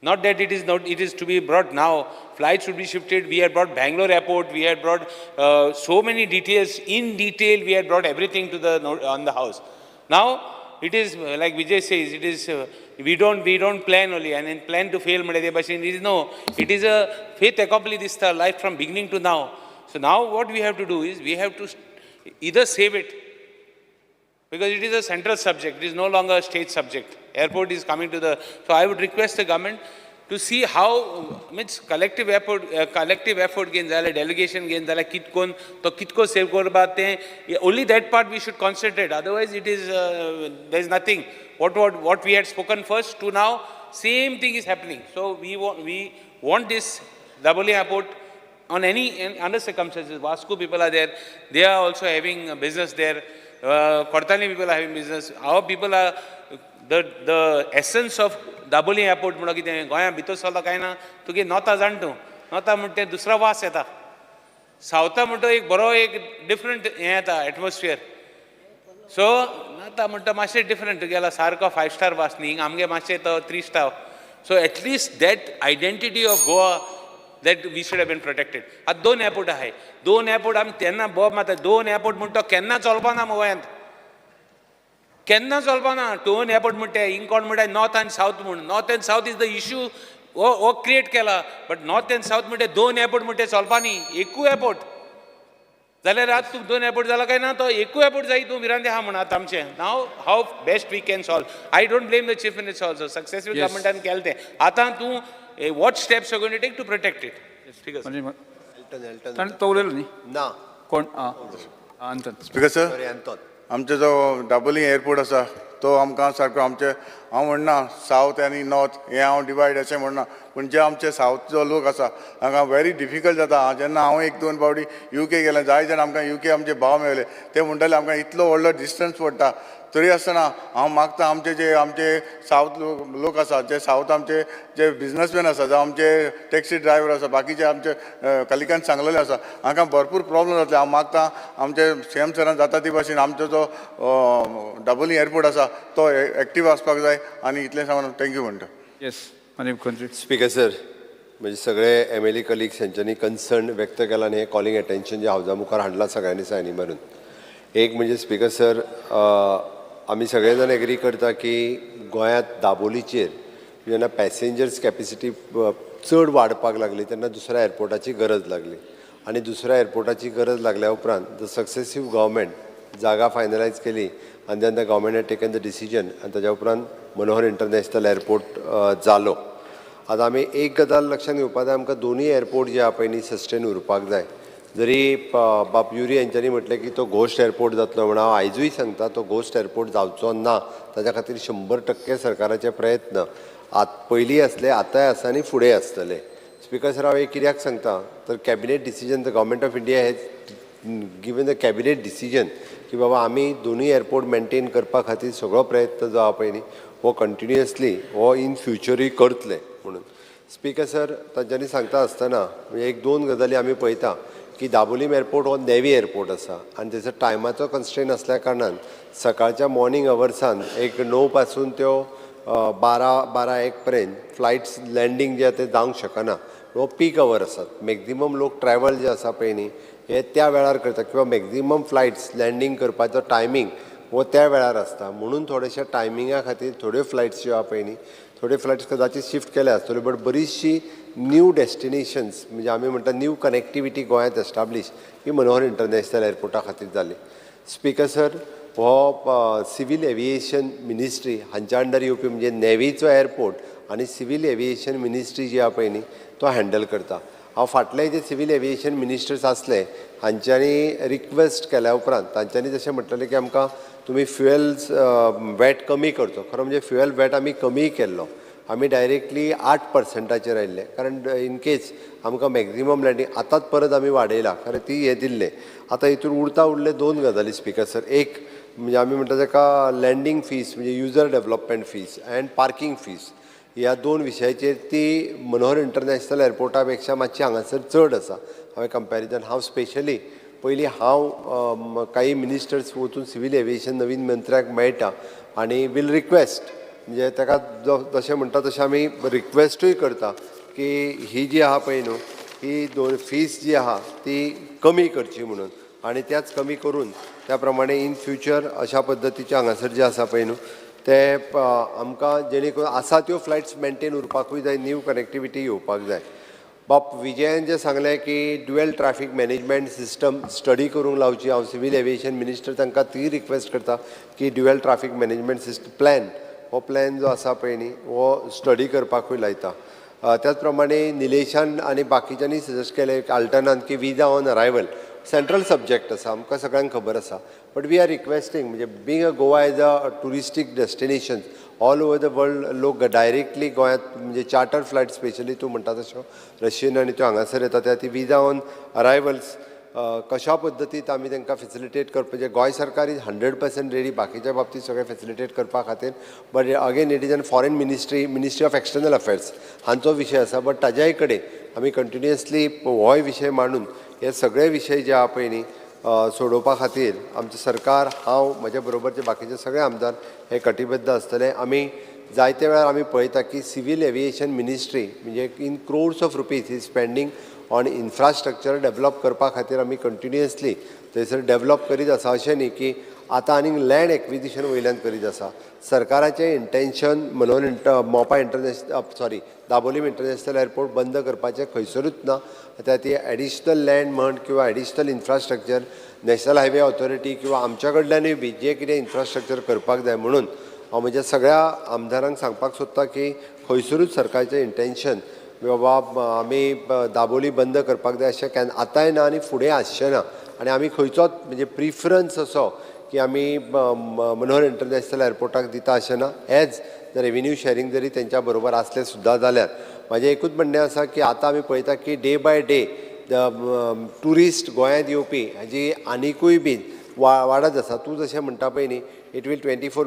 not that it is to be brought now. Flights would be shifted. We had brought Bangalore airport. We had brought so many details in detail. We had brought everything to the on the house. Now it is like Vijay says. It is we don't plan only and then plan to fail. It is no. It is a faith accomplished this life from beginning to now. So now what we have to do is we have to either save it because it is a central subject. It is no longer a state subject. Airport is coming to the, so I would request the government to see how means collective effort gain zala delegation gain zala kitkon to kitko save korba te only that part we should concentrate otherwise it is there is nothing what we had spoken first to now same thing is happening so we want this double airport on any under circumstances. Vasco people are there, they are also having a business there. Kortani people are having business. Our people are the essence of Dabolim airport म्हणून कितें गोंयां भितर चलता काय ना तुगे नॉर्था जाण तूं नॉर्था म्हणटा तें दुसरो वास येता सावथा म्हणटा एक बरो एक डिफरंट हें येता एटमॉस्फियर सो नॉर्था म्हणटा मातशें डिफरंट तुगेलो सारको 5 स्टार वास न्ही आमगे मातशें तो 3 star so at least that identity of Goa that we should have been protected आतां 2 एअरपोर्ट आहाय 2 एअरपोर्ट आमी तेन्ना बोब मारता 2 एअरपोर्ट म्हणटा तो केन्ना चलपा ना गोंयांत केन्ना चलपाना 2 एअरपोर्ट म्हणटा इंकोण म्हणटा नॉर्थ आनी सावथ म्हणून north end south is the issue हो क्रिएट केला बट नॉर्थ एंड सावथ म्हणटा 2 एअरपोर्ट म्हणटा चलपा न्ही एकूय एअरपोर्ट जाल्यार आतां तुका 2 एअरपोर्ट जाला काय ना तो एकूय एअरपोर्ट जाय तूं विरांदे आहा म्हणून आतां आमचें नाव how best we can solve I don't blame the chief minister also successful गव्हर्मेंटान केलें तें आतां तूं what steps are going to take to protect it ठीक आसा ताणें तो उलयलो न्ही ना कोण Anton speaker sir sorry Anton आमचो जो डाबोली एअरपोर्ट आसा तो आमकां सारको आमचे हांव म्हणना सावथ आनी नॉर्थ हें हांव डिवायड अशें म्हणना पूण जे आमचे सावथचो लोक आसा हांगा व्हेरी डिफिकल्ट जाता जेन्ना हांव 1-2 फावटी UK गेलें जाय जाण आमकां UK आमचे भाव मेळले ते म्हणटाले आमकां इतलो व्हडलो डिस्टन्स पडटा तरी आसतना हांव मागता आमचे सावथ लोक आसा जे सावथ आमचे जे बिजनसमॅन आसा जावं आमचे टॅक्सी ड्रायव्हर आसा बाकीचे आमचे कलिकान सांगलेले आसा हांकां भरपूर प्रॉब्लम जातले हांव मागता आमचे CM सरान जाता ती भाशेन आमचो जो डाबोली एअरपोर्ट आसा तो एक्टीव आसपाक जाय आनी इतलें सांगून थँक्यू म्हणटा येस माननीय मुख्यमंत्री स्पीकर सर म्हणजे सगळे MLA कलिग्स यांच्यांनी कन्सर्न व्यक्त केला आणि हे कॉलिंग अटेन्शन जे हावजा मुखार हाडला सगळ्यांनी सायनी मारून एक म्हणजे स्पीकर सर आमी सगळे जाण एग्री करता की गोंयांत दाबोलीचेर जेन्ना पॅसेंजर्स कॅपेसिटी चड वाडपाक लागली तेन्ना दुसऱ्या एअरपोर्टाची गरज लागली आनी दुसऱ्या एअरपोर्टाची गरज लागल्या उपरांत द सक्सेसीव गव्हर्मेंट जागा फायनलायज केली आनी then the government had taken the decision आनी ताज्या उपरांत मनोहर इंटरनॅशनल एअरपोर्ट जालो आतां आमी एक गजाल लक्षांत घेवपाक जाय आमकां दोनूय एअरपोर्ट जे आहा पळय न्ही सस्टेन उरपाक जाय जरी बाब युरी यांच्यांनी म्हटलें की तो घोस्ट एअरपोर्ट जातलो म्हणून हांव आयजूय सांगता तो घोस्ट एअरपोर्ट जावचो ना ताच्या खातीर 100% सरकाराचे प्रयत्न पयलीं आसले आतांय आसा आनी फुडें आसतले स्पीकर सर हांव एक कित्याक सांगता तर cabinet decision the government of India has given the cabinet decision की बाबा आमी दोनूय एअरपोर्ट मेंटेन करपा खातीर सगळो प्रयत्न जो आहा पळय न्ही हो कंटिन्युअसली हो इन फ्युचरूय करतले म्हणून स्पीकर सर तांच्यांनी सांगता आसतना म्हणजे 1-2 गजाली आमी पळयता की दाबोलीम एअरपोर्ट हो नेवी एअरपोर्ट आसा आनी तेचो टायमाचो कन्स्ट्रेन आसल्या कारणान सकाळच्या मॉर्निंग अवर्सान एक 9 पासून त्यो 12-1 पर्यंत फ्लायट्स लँडींग जे ते जावंक शकना वो पीक आवर आसात मॅक्झिमम लोक ट्रॅव्हल जे आसा पळय न्ही हे त्या वेळार करता किंवा मॅक्झिमम फ्लायट्स लँडींग करपाचो टायमींग हो त्या वेळार आसता म्हणून थोडेशा टायमिंगा खातीर थोड्यो फ्लायट्स ज्यो आहा पळय न्ही थोडे फ्लायट्स कदाचित शिफ्ट केले आसतल्यो बट बरीचशी न्यू डेस्टिनेशन्स म्हणजे आमी म्हणटा न्यू कनेक्टिविटी गोंयांत एस्टाब्लीश ही मनोहर इंटरनॅशनल एअरपोर्टा खातीर जाली. स्पीकर सर हो सिवील एविएशन मिनिस्ट्री हांच्या अंडर येवपी म्हणजे नेवीचो एअरपोर्ट आनी सिवील एविएशन मिनिस्ट्री जी आहा पळय न्ही तो हँडल करता. हांव फाटले जे सिवील एविएशन मिनिस्टर्स आसले हांच्यांनी रिक्वेस्ट केल्या उपरांत तांच्यांनी जशें म्हटलेलें की आमकां तुमी फ्युएल्स वॅट कमी करचो. खरो म्हणजे फ्युएल वॅट आमी कमी केल्लो आमी डायरेक्टली 8% आयिल्ले कारण इन केस आमकां मॅक्झिमम लँडींग आतांच परत आमी वाडयला कारण ती हे दिल्ले. आतां हितून उरले 2 गजाली स्पीकर सर. एक म्हणजे आमी म्हणटा ताका लँडींग फीस म्हणजे user development fees and parking fees ह्या 2 विशयाचेर ती मनोहर इंटरनॅशनल एअरपोर्टा पेक्षा मातशी हांगासर चड आसा. हांवें कंपॅरिजन हांव स्पेशली पयलीं हांव काही मिनिस्टर्स वचून सिवील एविएशन नवीन मंत्र्याक मेळटा आनी वील रिक्वेस्ट म्हणजे ताका जशें म्हणटा तशें आमी रिक्वेस्टूय करता की ही जी आहा पळय न्हू ही 2 फीस जी आहा ती कमी करची म्हणून आनी त्याच कमी करून त्या प्रमाणे इन फ्युचर अशा पद्दतीचे हांगासर जे आसा पळय न्हू ते आमकां जेणे करून आसा त्यो फ्लायट्स मेंटेन उरपाकूय जाय न्यू कनेक्टिविटी येवपाक जाय. बाप विजयान जे सांगलें की dual traffic management system study करूंक लावची. हांव सिवील एविएशन मिनिस्टर तांकां ती रिक्वेस्ट करता की dual traffic management system plan हो प्लॅन जो आसा पळय न्ही हो स्टडी करपाकूय लायता. त्याच प्रमाणे निलेशान आनी बाकीच्यांनी सजेस्ट केलें आल्टनान की visa on arrival central subject आसा आमकां सगळ्यांक खबर आसा बट वी आर रिक्वेस्टिंग म्हणजे being a Goa as a touristic destination all over the world लोक डायरेक्टली गोंयांत म्हणजे चार्टर फ्लायट स्पेशली तूं म्हणटा तश्यो रशियन आनी त्यो हांगासर येता त्या ती विजा ऑन अरायवल्स कशा पद्दतीत आमी तांकां फेसिलिटेट करप म्हणजे गोंय सरकार इज 100% रेडी बाकीच्या बाबतीत सगळें फेसिलिटेट करपा खातीर but again it is an foreign ministry of external affairs हांचो विशय आसा बट ताज्याय कडेन आमी कंटिन्युअसली होय विशय मांडून हे सगळे विशय जे आहा पळय न्ही सोडोवपा खातीर आमचें सरकार हांव म्हज्या बरोबरचे बाकीचे सगळे आमदार हे कटिबद्ध आसतले. आमी जायते वेळार आमी पळयता की सिवील एविएशन मिनिस्ट्री म्हणजे in crores of rupees is spending on infrastructure develop करपा खातीर आमी कंटिन्युअसली थंयसर डेव्हलप करीत आसा. अशें न्ही की आतां आनीक लँड एक्विजिशन वयल्यान करीत आसा. सरकाराचें इंटेन्शन मोपा इंटरनॅशनल दाबोलीम इंटरनॅशनल एअरपोर्ट बंद करपाचें खंयसरूच ना. आतां ती एडिशनल लँड म्हण किंवा additional infrastructure national highway authority किंवा आमच्या कडल्यानूय बी जें कितें इन्फ्रास्ट्रक्चर करपाक जाय म्हणून हांव म्हज्या सगळ्या आमदारांक सांगपाक सोदता की खंयसरूच सरकारचें इंटेन्शन बाबा आमी दाबोली बंद करपाक जाय अशें आतांय ना आनी फुडें आसचें ना. आनी आमी खंयचोच म्हणजे प्रिफरन्स असो की आमी मनोहर इंटरनॅशनल एअरपोर्टाक दिता अशें ना. एज द रेव्हेन्यू शेअरिंग जरी तेंच्या बरोबर आसलें सुद्दां जाल्यार म्हाजें एकूच म्हणणें आसा की आतां आमी पळयता की डे बाय डे ट्युरिस्ट गोंयांत येवपी हाजी आनिकूय बी वाडत आसा. तूं जशें म्हणटा पळय न्ही इट वील 24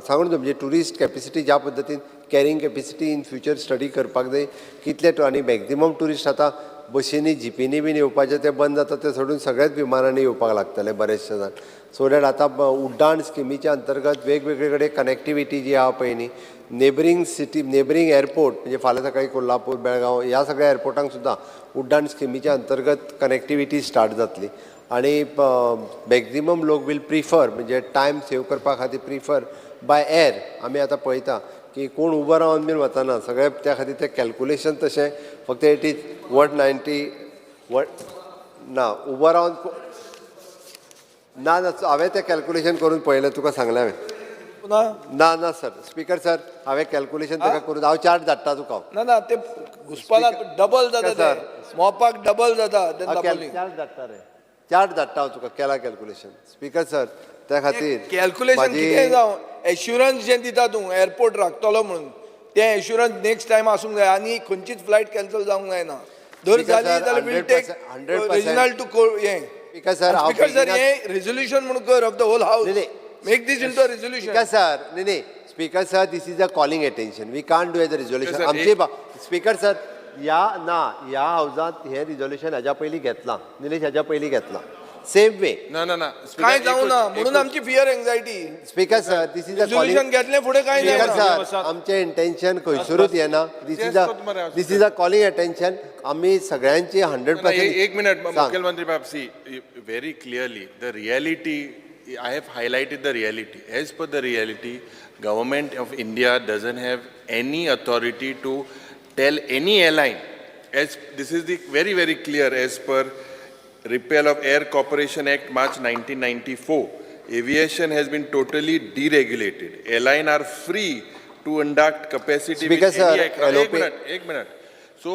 सांगून म्हणजे ट्युरिस्ट कॅपेसिटी ज्या पद्दतीन carrying capacity in future study करपाक जाय कितले आनी मॅक्झिमम ट्युरिस्ट आतां बसींनी जिपींनी बीन येवपाचें तें बंद जाता तें सोडून सगळ्याच विमानांनी येवपाक लागतले बरेचशे जाण. सो दॅट आतां उड्डाण स्किमीच्या अंतर्गत वेगवेगळे कडेन कनेक्टिविटी जी आहा पळय न्ही नेबरींग सिटी नेबरींग एअरपोर्ट म्हणजे फाल्यां सकाळी कोल्हापूर बेळगांव ह्या सगळ्या एअरपोर्टांक सुद्दां उड्डाण स्किमीच्या अंतर्गत कनेक्टिविटी स्टार्ट जातली. आनी मॅक्झिमम लोक वील प्रिफर म्हणजे टायम सेव करपा खातीर प्रिफर बाय एअर. आमी आतां पळयता की कोण उबो रावन बीन वचना सगळे त्या खातीर तें कॅल्कुलेशन तशें फक्त इट इज 190 ना उबो रावन ना ना हांवें तें कॅल्कुलेशन करून पळयलें तुका सांगलें हांवें ना ना सर स्पीकर सर हांवें कॅल्कुलेशन ताका करून हांव चार्ज धाडटा तुका ना ते घुसपाला डबल जाता ते मोपाक डबल जाता चार्ज धाडटा रे चार्ज धाडटा हांव तुका केला कॅल्कुलेशन स्पीकर सर त्या खातीर कॅल्कुलेशन कितें जावं एश्युरन्स जें दिता तूं एअरपोर्ट राखतलो म्हणून तें एश्युरन्स नेक्स्ट टायम आसूंक जाय आनी खंयचीच फ्लायट कॅन्सल जावंक जायना. धर जाली जाल्यार वील टेक रिजनल टू हें स्पीकर सर हें रेझोल्युशन म्हणून कर of the whole house make this into resolution. Speaker sir न्ही speaker sir this is a calling attention we can't do as a resolution आमची स्पीकर सर ह्या हावजांत हें resolution हाज्या पयलीं घेतलां निलेश हाज्या पयलीं घेतलां सेम वे. ना ना ना काय जाऊ ना म्हणून आमची fear anxiety speaker sir, this is a resolution घेतले फुडें काय स्पीकर जायना सर, आमचे इंटेन्शन खंयसरूच येना. दिस इज अ कॉलिंग अटेन्शन. आम्ही सगळ्यांची 100% एक मिनिट सांग. मुख्यमंत्री बाब C very clearly the reality. I have highlighted the reality. As per the reality, government of India doesn't have any authority to tell any airline. As this is the very clear as per repeal of Air Corporation Act March 1994. Aviation has been totally deregulated. Airlines are free to conduct capacity Speaker with sir, any aircraft. LOP. एक minute. So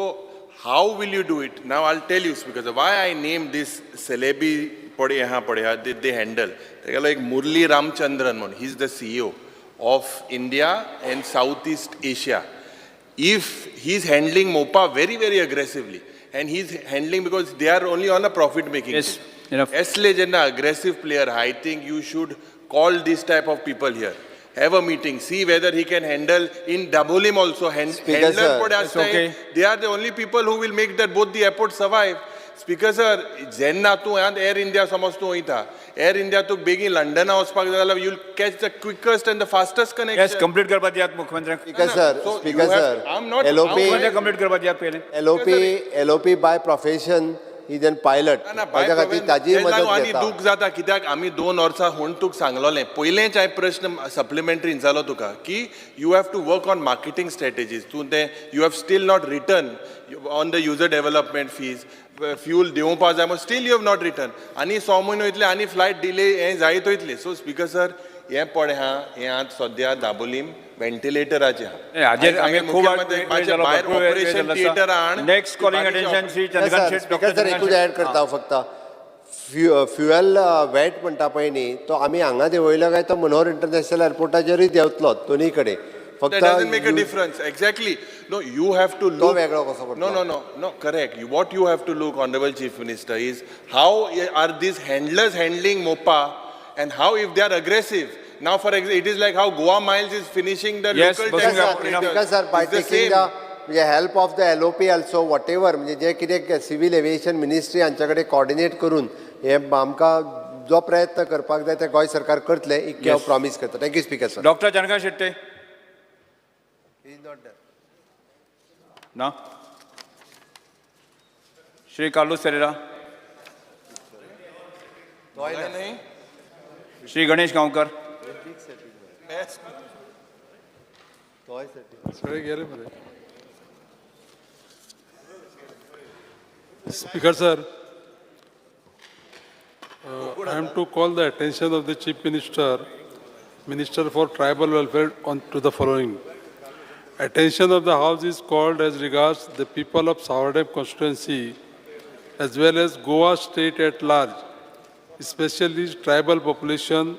how will you do it? Now I'll tell you, because why I named this celebi पड़े यहाँ they handle. Like Murli Ramchandran, he's the CEO of India and Southeast Asia. If he's handling MOPA very aggressively, and he's handling because they are only on a profit making. Yes, enough. Esle jenna aggressive player, I think you should call this type of people here. Have a meeting, see whether he can handle in Dabolim also. Speaker sir, it's okay. They are the only people who will make that both the airports survive. Speaker sir, जेन्ना तूं Air India समजतो वयता, Air India तूं बेगीन लंडना वचपाक जाय जाल्यार you'll catch the quickest and the fastest connection. Yes complete करपाक दियात मुख्यमंत्र्यांक. Speaker sir, So speaker you have- sir, I'm not- LOP complete करपाक दियात पयलें. LOP by profession is a pilot. ना, ताच्या खातीर ताजी हें मदत जावन आनी घेता. दूख जाता कित्याक आमी 2 वर्सां म्हूण तुका सांगलोलें पयलेंच हांवें प्रश्न सप्लिमेंटरी विचारलो तुका की you have to work on marketing strategies. तूं तें you have still not return on the user development fees fuel दिवपा जाय म्हूण still you have not return. आनी 6 म्हयने वयतले आनी फ्लायट डिले हें जायत वयतले. सो स्पीकर सर हें पळय हें आतां सद्या दाबोलीम वेंटिलेटराचें आहा. हाजेर आमी खूब मातशें भायर ऑपरेशन थिएटर आहात. Next calling attention Shri Chandrakant Shet. Speaker sir, एकूच ऍड करता फक्त. फ्युएल वेट म्हणटा पळय न्ही, तो आमी हांगा देंवयलो काय तो मनोहर इंटरनॅशनल एअरपोर्टाचेरूय देंवतलो, दोनूय कडेन. That doesn't make a difference. Exactly. No, you have to तो look. वेगळो कसो पडटलो? No, correct. What you have to look, Honorable Chief Minister, is how are these handlers handling MOPA and how if they are aggressive. Now, for example, it is like how Goa Miles is finishing the Yes, local but taxi sir, operators. Speaker sir, by It's the taking same. म्हणजे help of the LOP also whatever, म्हणजे जे कितें civil aviation ministry हांच्या कडेन coordinate करून हे आमकां जो प्रयत्न करपाक जाय ते गोंय सरकार करतले, इतके हांव प्रॉमिस करता. Thank you speaker sir. Doctor Chandrakant Shetye ना. Shri Carlos Ferreira, Shri Ganesh Gaonkar, Speaker sir, I am to call the attention of the Chief Minister, Minister for Tribal Welfare on to the following. Attention of the House is called as regards the people of Savardem constituency as well as Goa state at large, especially tribal population,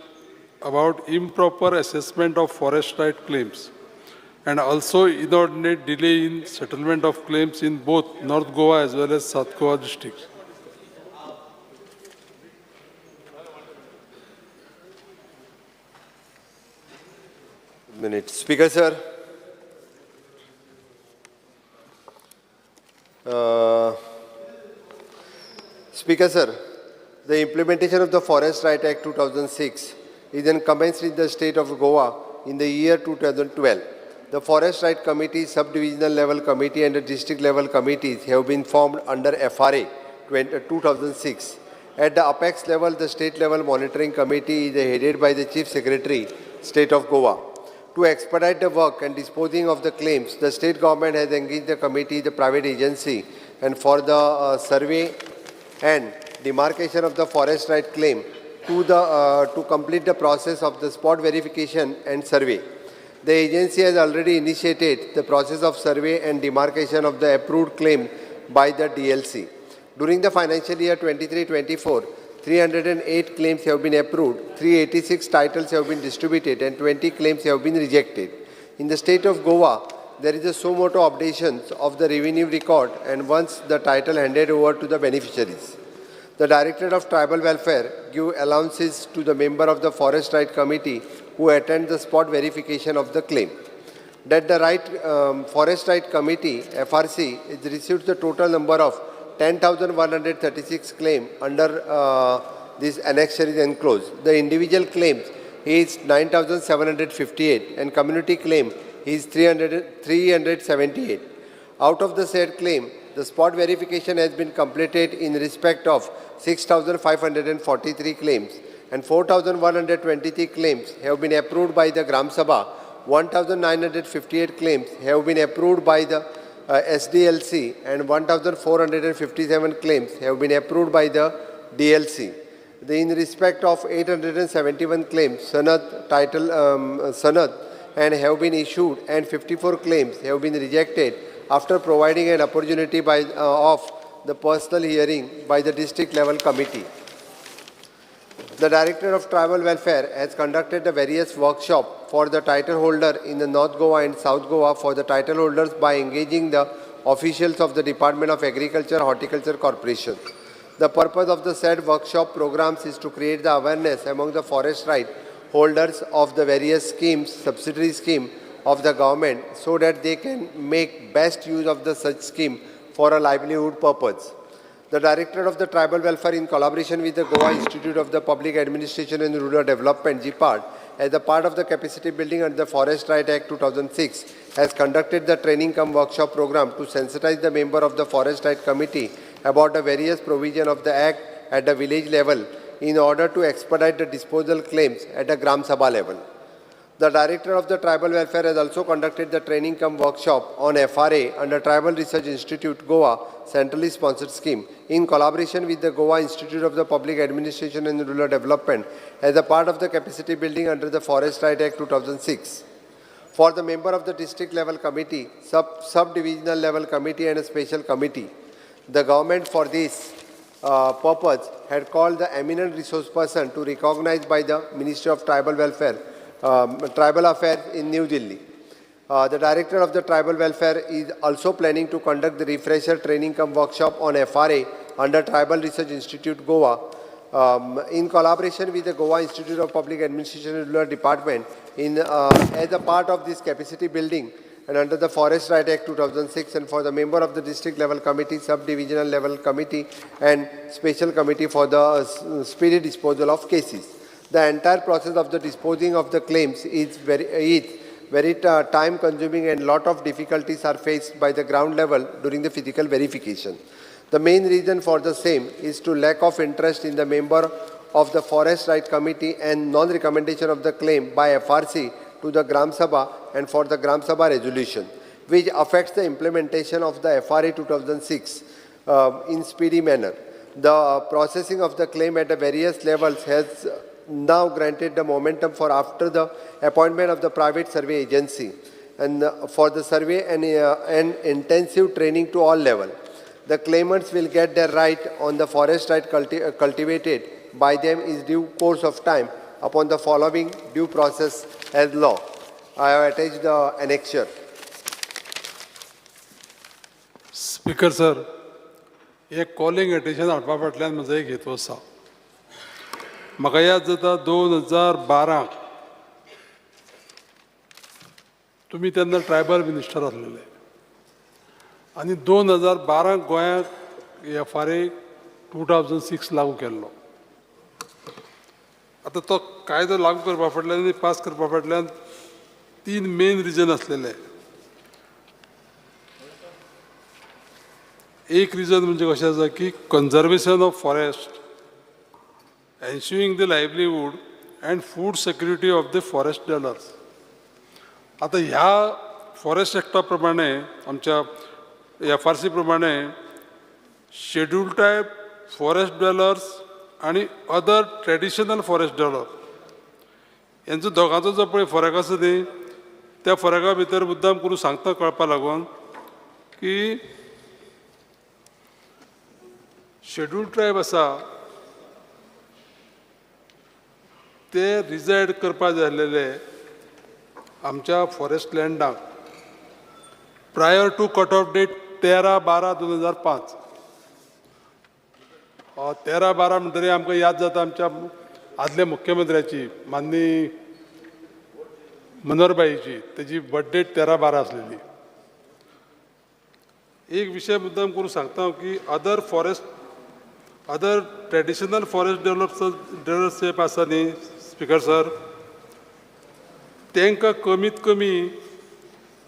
about improper assessment of forest right claims and also inordinate delay in settlement of claims in both North Goa as well as South Goa districts. Minute. Speaker sir. Speaker sir, the implementation of the Forest Right Act 2006 is then commenced in the state of Goa in the year 2012. The Forest Right Committee, Subdivisional Level Committee and the District Level Committees have been formed under FRA 2006. At the apex level, the State Level Monitoring Committee is headed by the Chief Secretary, State of Goa. To expedite the work and disposing of the claims, the state government has engaged the committee, the private agency, and for the survey and demarcation of the forest right claim to complete the process of the spot verification and survey. The agency has already initiated the process of survey and demarcation of the approved claim by the DLC. During the financial year 23-24, 308 claims have been approved, 386 titles have been distributed, and 20 claims have been rejected. In the state of Goa, there is a suo motu updations of the revenue record and once the title handed over to the beneficiaries. The Directorate of Tribal Welfare give allowances to the member of the Forest Right Committee who attend the spot verification of the claim. That the Forest Right Committee, FRC, is received the total number of 10,136 claims under this annexure is enclosed. The individual claims is 9,758 and community claim is 378. Out of the said claim, the spot verification has been completed in respect of 6,543 claims and 4,123 claims have been approved by the Gram Sabha. 1,958 claims have been approved by the SDLC and 1,457 claims have been approved by the DLC. In respect of 871 claims, Sanad and have been issued and 54 claims have been rejected after providing an opportunity of the personal hearing by the district level committee. The Director of Tribal Welfare has conducted the various workshops for the title holder in the North Goa and South Goa for the title holders by engaging the officials of the Department of Agriculture Horticulture Corporation. The purpose of the said workshop programs is to create the awareness among the forest right holders of the various schemes, subsidiary scheme of the government so that they can make best use of the such scheme for a livelihood purpose. The Director of the Tribal Welfare, in collaboration with the Goa Institute of the Public Administration and Rural Development, GPARD, as a part of the capacity building under the Forest Right Act 2006, has conducted the training cum workshop program to sensitize the member of the Forest Right Committee about the various provision of the Act at the village level in order to expedite the disposal claims at the Gram Sabha level. The Director of the Tribal Welfare has also conducted the training cum workshop on FRA under Tribal Research Institute, Goa, centrally sponsored scheme, in collaboration with the Goa Institute of the Public Administration and Rural Development as a part of the capacity building under the Forest Right Act 2006. For the member of the district level committee, sub-divisional level committee and a special committee, the government for this purpose had called the eminent resource person to recognize by the Ministry of Tribal Welfare, Tribal Affairs in New Delhi. The Director of the Tribal Welfare is also planning to conduct the refresher training cum workshop on FRA under Tribal Research Institute, Goa, in collaboration with the Goa Institute of Public Administration and Rural Department as a part of this capacity building and under the Forest Right Act 2006, and for the member of the district level committee, sub-divisional level committee and special committee for the speedy disposal of cases. The entire process of the disposing of the claims is very time consuming and lot of difficulties are faced by the ground level during the physical verification. The main reason for the same is to lack of interest in the member of the Forest Right Committee and non-recommendation of the claim by FRC to the Gram Sabha and for the Gram Sabha resolution, which affects the implementation of the FRA 2006 in speedy manner. The processing of the claim at the various levels has now granted the momentum for after the appointment of the private survey agency and for the survey and intensive training to all levels. The claimants will get their right on the forest right cultivated by them in due course of time upon the following due process as law. I have attached the annexure. Speaker sir, एक calling attention हाडपा फाटल्यान म्हजो एक हेतू आसा. म्हाका याद जाता 2012 तुमी तेन्ना ट्रायबल मिनिस्टर आसलेले आनी 2012 गोंयांत FRA 2006 लागू केल्लो. आतां तो कायदो लागू करपा फाटल्यान आनी पास करपा फाटल्यान 3 मेन रिजन आसलेले. एक रिजन म्हणजे कशें आसा की conservation of forest, ensuring the livelihood and food security of the forest dwellers. आता ह्या फॉरेस्ट एक्टा प्रमाणे आमच्या FRC प्रमाणे शेड्यूल टायप फॉरेस्ट डेलर्स आणि अदर ट्रेडिशनल फॉरेस्ट डेलर यांचो दोगांचो जो पळय फरक आसा न्ही त्या फरका भितर मुद्दाम करून सांगता कळपा लागून की शेड्यूल ट्रायब आसा ते रिजायड करपा जाय आसलेले आमच्या फॉरेस्ट लँडाक prior to cut off date 13/12/2005. 13/12 म्हणटरी आमकां याद जाता आमच्या आदल्या मुख्यमंत्र्याची माननी मनोहरबाईची तेजी बर्थडेट 13/12 आसलेली. एक विशय मुद्दाम करून सांगता की other forest other traditional forest developership आसा न्ही स्पीकर सर, तांकां कमीत कमी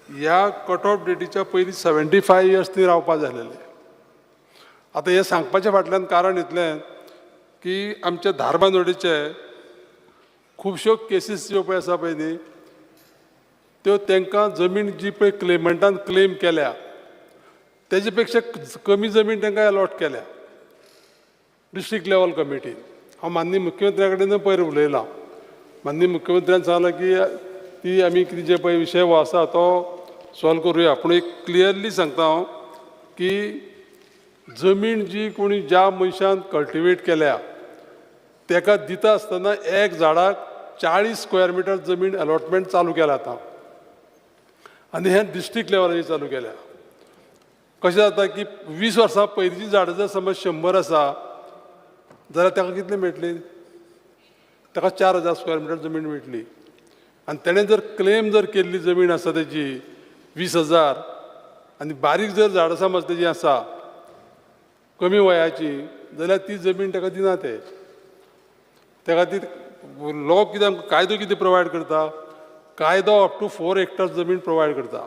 ह्या कट ऑफ डेटीच्या पयलीं 75 इयर्स थंय रावपाक जालेले. आतां हें सांगपाचें फाटल्यान कारण इतलें की आमच्या धारबांदोडेचे खुबश्यो केसीस ज्यो पळय आसा पळय न्ही, त्यो तांकां जमीन जी पळय क्लेमंटान क्लेम केल्या तेजे पेक्षा कमी जमीन तांकां अलॉट केल्या डिस्ट्रिक्ट लेवल कमिटीन. हांव माननीय मुख्यमंत्र्या कडेन पयर उलयलां. माननीय मुख्यमंत्र्यान सांगलां की ती आमी कितें जे पळय विशय हो आसा तो सॉल्व करुया. पूण एक क्लियरली सांगता हांव की जमीन जी कोणी ज्या मनशान कल्टिवेट केल्या ताका दिता आसतना एक झाडाक 40 स्क्वेअर मिटर जमीन अलॉटमेंट चालू केला आतां, आनी हें डिस्ट्रिक्ट लेवलाचेर चालू केल्या. कशें जाता की 20 वर्सां पयलींची झाडां जर समज 100 आसा जाल्यार ताका कितले मेळटली? ताका 4000 स्क्वेअर मिटर जमीन मेळटली. आनी तेणें जर क्लेम जर केल्ली जमीन आसा तेजी 20,000 आनी बारीक जर झाडां समज तेजी आसा कमी वयाची जाल्यार ती जमीन ताका दिना ते. त्या खातीर लॉ कितें आमकां कायदो कितें प्रोवायड करता? कायदो अप टू 4 हेक्टर्स जमीन प्रोवायड करता.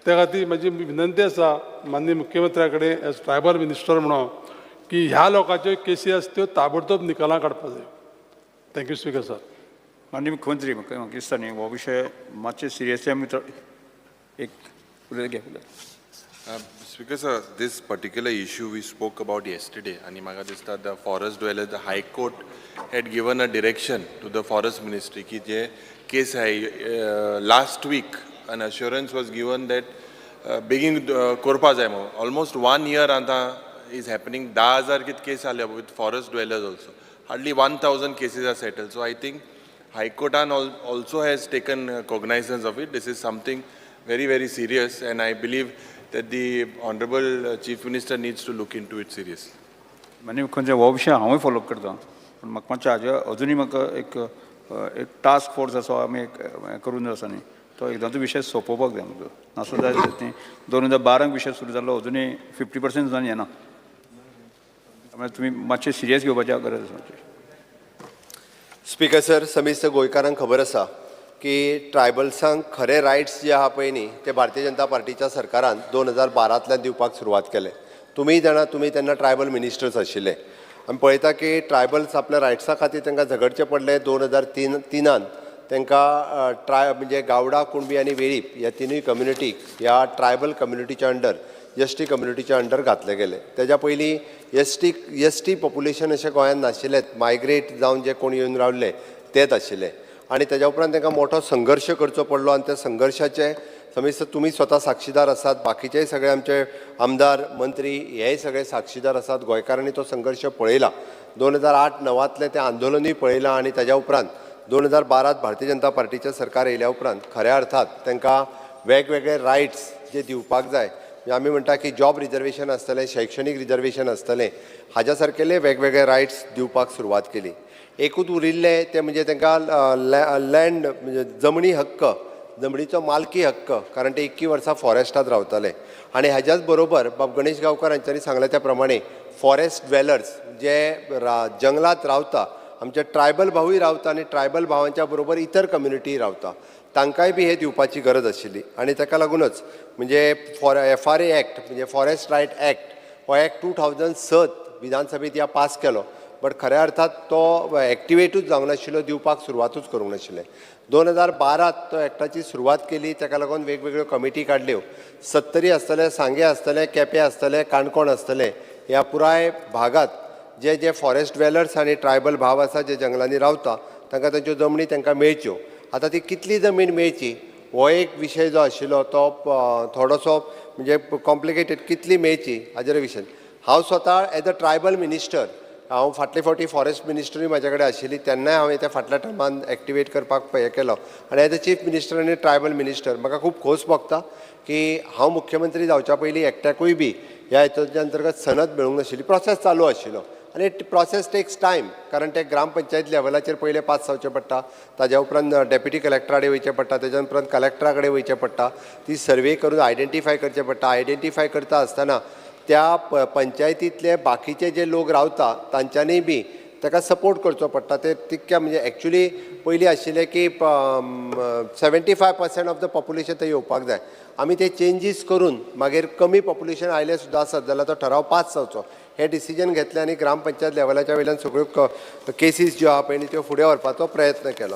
त्या खातीर म्हाजी विनंती आसा माननीय मुख्यमंत्र्या कडेन एज ट्रायबल मिनिस्टर म्हणून की ह्या लोकांच्यो केसी आसा त्यो ताबडतोब निकालां काडपाक जाय. Thank you speaker sir. माननीय मुख्यमंत्री म्हाका दिसता न्ही हो विशय मातशें सिरियसली आमी एक उलय घे. Speaker sir, this particular issue we spoke about yesterday, and म्हाका दिसता the forest dwellers, the High Court had given a direction to the Forest Ministry की जे case है last week an assurance was given that बेगीन करपा जाय म्हणून. Almost 1 year आता is happening. 10,000 कित case आल्या with forest dwellers also. Hardly 1,000 cases are settled. So I think High Court also has taken cognizance of it. This is something very, very serious, and I believe that the Honorable Chief Minister needs to look into it seriously. माननीय मुख्यमंत्री हो विशय हांवूय follow करता, पूण म्हाका मातशें हाजे अजुनूय म्हाका एक टास्क फोर्स आसा आमी करून आसा न्ही तो एकदांचो विशय सोंपोवपाक जाय. म्हाका नासो जाय 2012 विशय सुरू जाल्लो अजुनूय 50% जावन येना. त्यामुळे तुमी मातशें सिरियस घेवपाची गरज आसा. स्पीकर सर, समिस्त गोंयकारांक खबर आसा की ट्रायबल्सांक खरे रायट्स जे आहा पळय न्ही ते भारतीय जनता पार्टीच्या सरकारान 2012तल्यान दिवपाक सुरवात केले. तुमी जाणा तुमी तेन्ना ट्रायबल मिनिस्टर्स आशिल्ले. आमी पळयता की ट्रायबल्स आपल्या रायट्सा खातीर तांकां झगडचें पडलें. 2003 तांकां म्हणजे गावडा, कुणबी आनी वेळीप ह्या तिनूय कम्युनिटीक ह्या ट्रायबल कम्युनिटीच्या अंडर एसटी कम्युनिटीच्या अंडर घातले गेले. तेज्या पयलीं एसटी पॉप्युलेशन अशें गोंयांत नाशिल्लें. मायग्रेट जावन जे कोण येवन रावल्ले तेच आशिल्ले. आनी तेज्या उपरांत तांकां मोठो संघर्श करचो पडलो. आनी त्या संघर्शाचे समिस्त तुमी स्वता साक्षीदार आसात. बाकीचेय सगळे आमचे आमदार मंत्री हेय सगळे साक्षीदार आसात. गोंयकारांनी तो संघर्श पळयला. 2008-09तलें तें आंदोलनूय पळयलां. आनी तेज्या उपरांत 2012 भारतीय जनता पार्टीचें सरकार येयल्या उपरांत खऱ्या अर्थात तांकां वेगवेगळे रायट्स जे दिवपाक जाय. आमी म्हणटा की जॉब रिजर्वेशन आसतलें, शैक्षणीक रिजर्वेशन आसतलें, हाज्या सारकेले वेगवेगळे रायट्स दिवपाक सुरवात केली. एकूच उरिल्ले ते म्हणजे तांकां लँड म्हणजे जमनी हक्क, जमनीचो मालकी हक्क, कारण ते 21 वर्सां फॉरेस्टांत रावताले. आनी हाज्याच बरोबर बाब गणेश गांवकार हांच्यांनी सांगले त्या प्रमाणे फॉरेस्ट ड्वेलर्स जे जंगलांत रावता, आमचे ट्रायबल भावूय रावता आनी ट्रायबल भावांच्या बरोबर इतर कम्युनिटी रावता, तांकांय बी हे दिवपाची गरज आशिल्ली. आनी ताका लागूनच म्हणजे FRA एक्ट म्हणजे फॉरेस्ट रायट एक्ट हो एक्ट 2007 विधानसभेत ह्या पास केलो. बट खऱ्या अर्थात तो एक्टिवेटूच जावंक नाशिल्लो, दिवपाक सुरवातूच करूंक नाशिल्लें. 2012 तो एक्टाची सुरवात केली. ताका लागून वेगवेगळ्यो कमिटी काडल्यो. 70 आसतले, सांगे आसतले, केपें आसतले, काणकोण आसतले, ह्या पुराय भागात जे जे फॉरेस्ट ड्वेलर्स आनी ट्रायबल भाव आसा जे जंगलांनी रावता तांकां तांच्यो जमनी तांकां मेळच्यो. आतां ती कितली जमीन मेळची हो एक विशय जो आशिल्लो तो थोडोसो म्हणजे कॉम्प्लिकेटेड. कितली मेळची हाजेर विशय हांव स्वता एज अ ट्रायबल मिनिस्टर, हांव फाटले फावटी फॉरेस्ट मिनिस्टरूय म्हाजे कडेन आशिल्ली तेन्नाय हांवें त्या फाटल्या टर्मान एक्टिवेट करपाक हें केलो. आनी एज अ चीफ मिनिस्टर आनी ट्रायबल मिनिस्टर म्हाका खूब खोस भोगता की हांव मुख्यमंत्री जावच्या पयलीं एकट्याकूय बी ह्या हेच्या अंतर्गत सनद मेळूंक नाशिल्ली. प्रोसेस चालू आशिल्लो आनी प्रोसेस टेक्स टायम, कारण ते ग्रामपंचायत लेवलाचेर पयलें पास जावचें पडटा, ताज्या उपरांत डेप्युटी कलेक्टरा कडेन वयचें पडटा, तेज्या उपरांत कलेक्टरा कडेन वयचें पडटा, ती सर्वे करून आयडेंटिफाय करचें पडटा. आयडेंटिफाय करता आसतना त्या पंचायतींतले बाकीचे जे लोक रावता तांच्यांनी बी ताका सपोर्ट करचो पडटा. ते तितक्या म्हणजे एक्चुली पयलीं आशिल्लें की 75% ऑफ द पॉप्युलेशन थंय येवपाक जाय. आमी ते चेंजीस करून मागीर कमी पॉप्युलेशन आयलें सुद्दां आसत जाल्यार तो ठराव पास जावचो हे डिसिजन घेतलें आनी ग्रामपंचायत लेवलाच्या वयल्यान सगळ्यो केसीस ज्यो आहा पळय न्ही त्यो फुडें व्हरपाचो प्रयत्न केलो.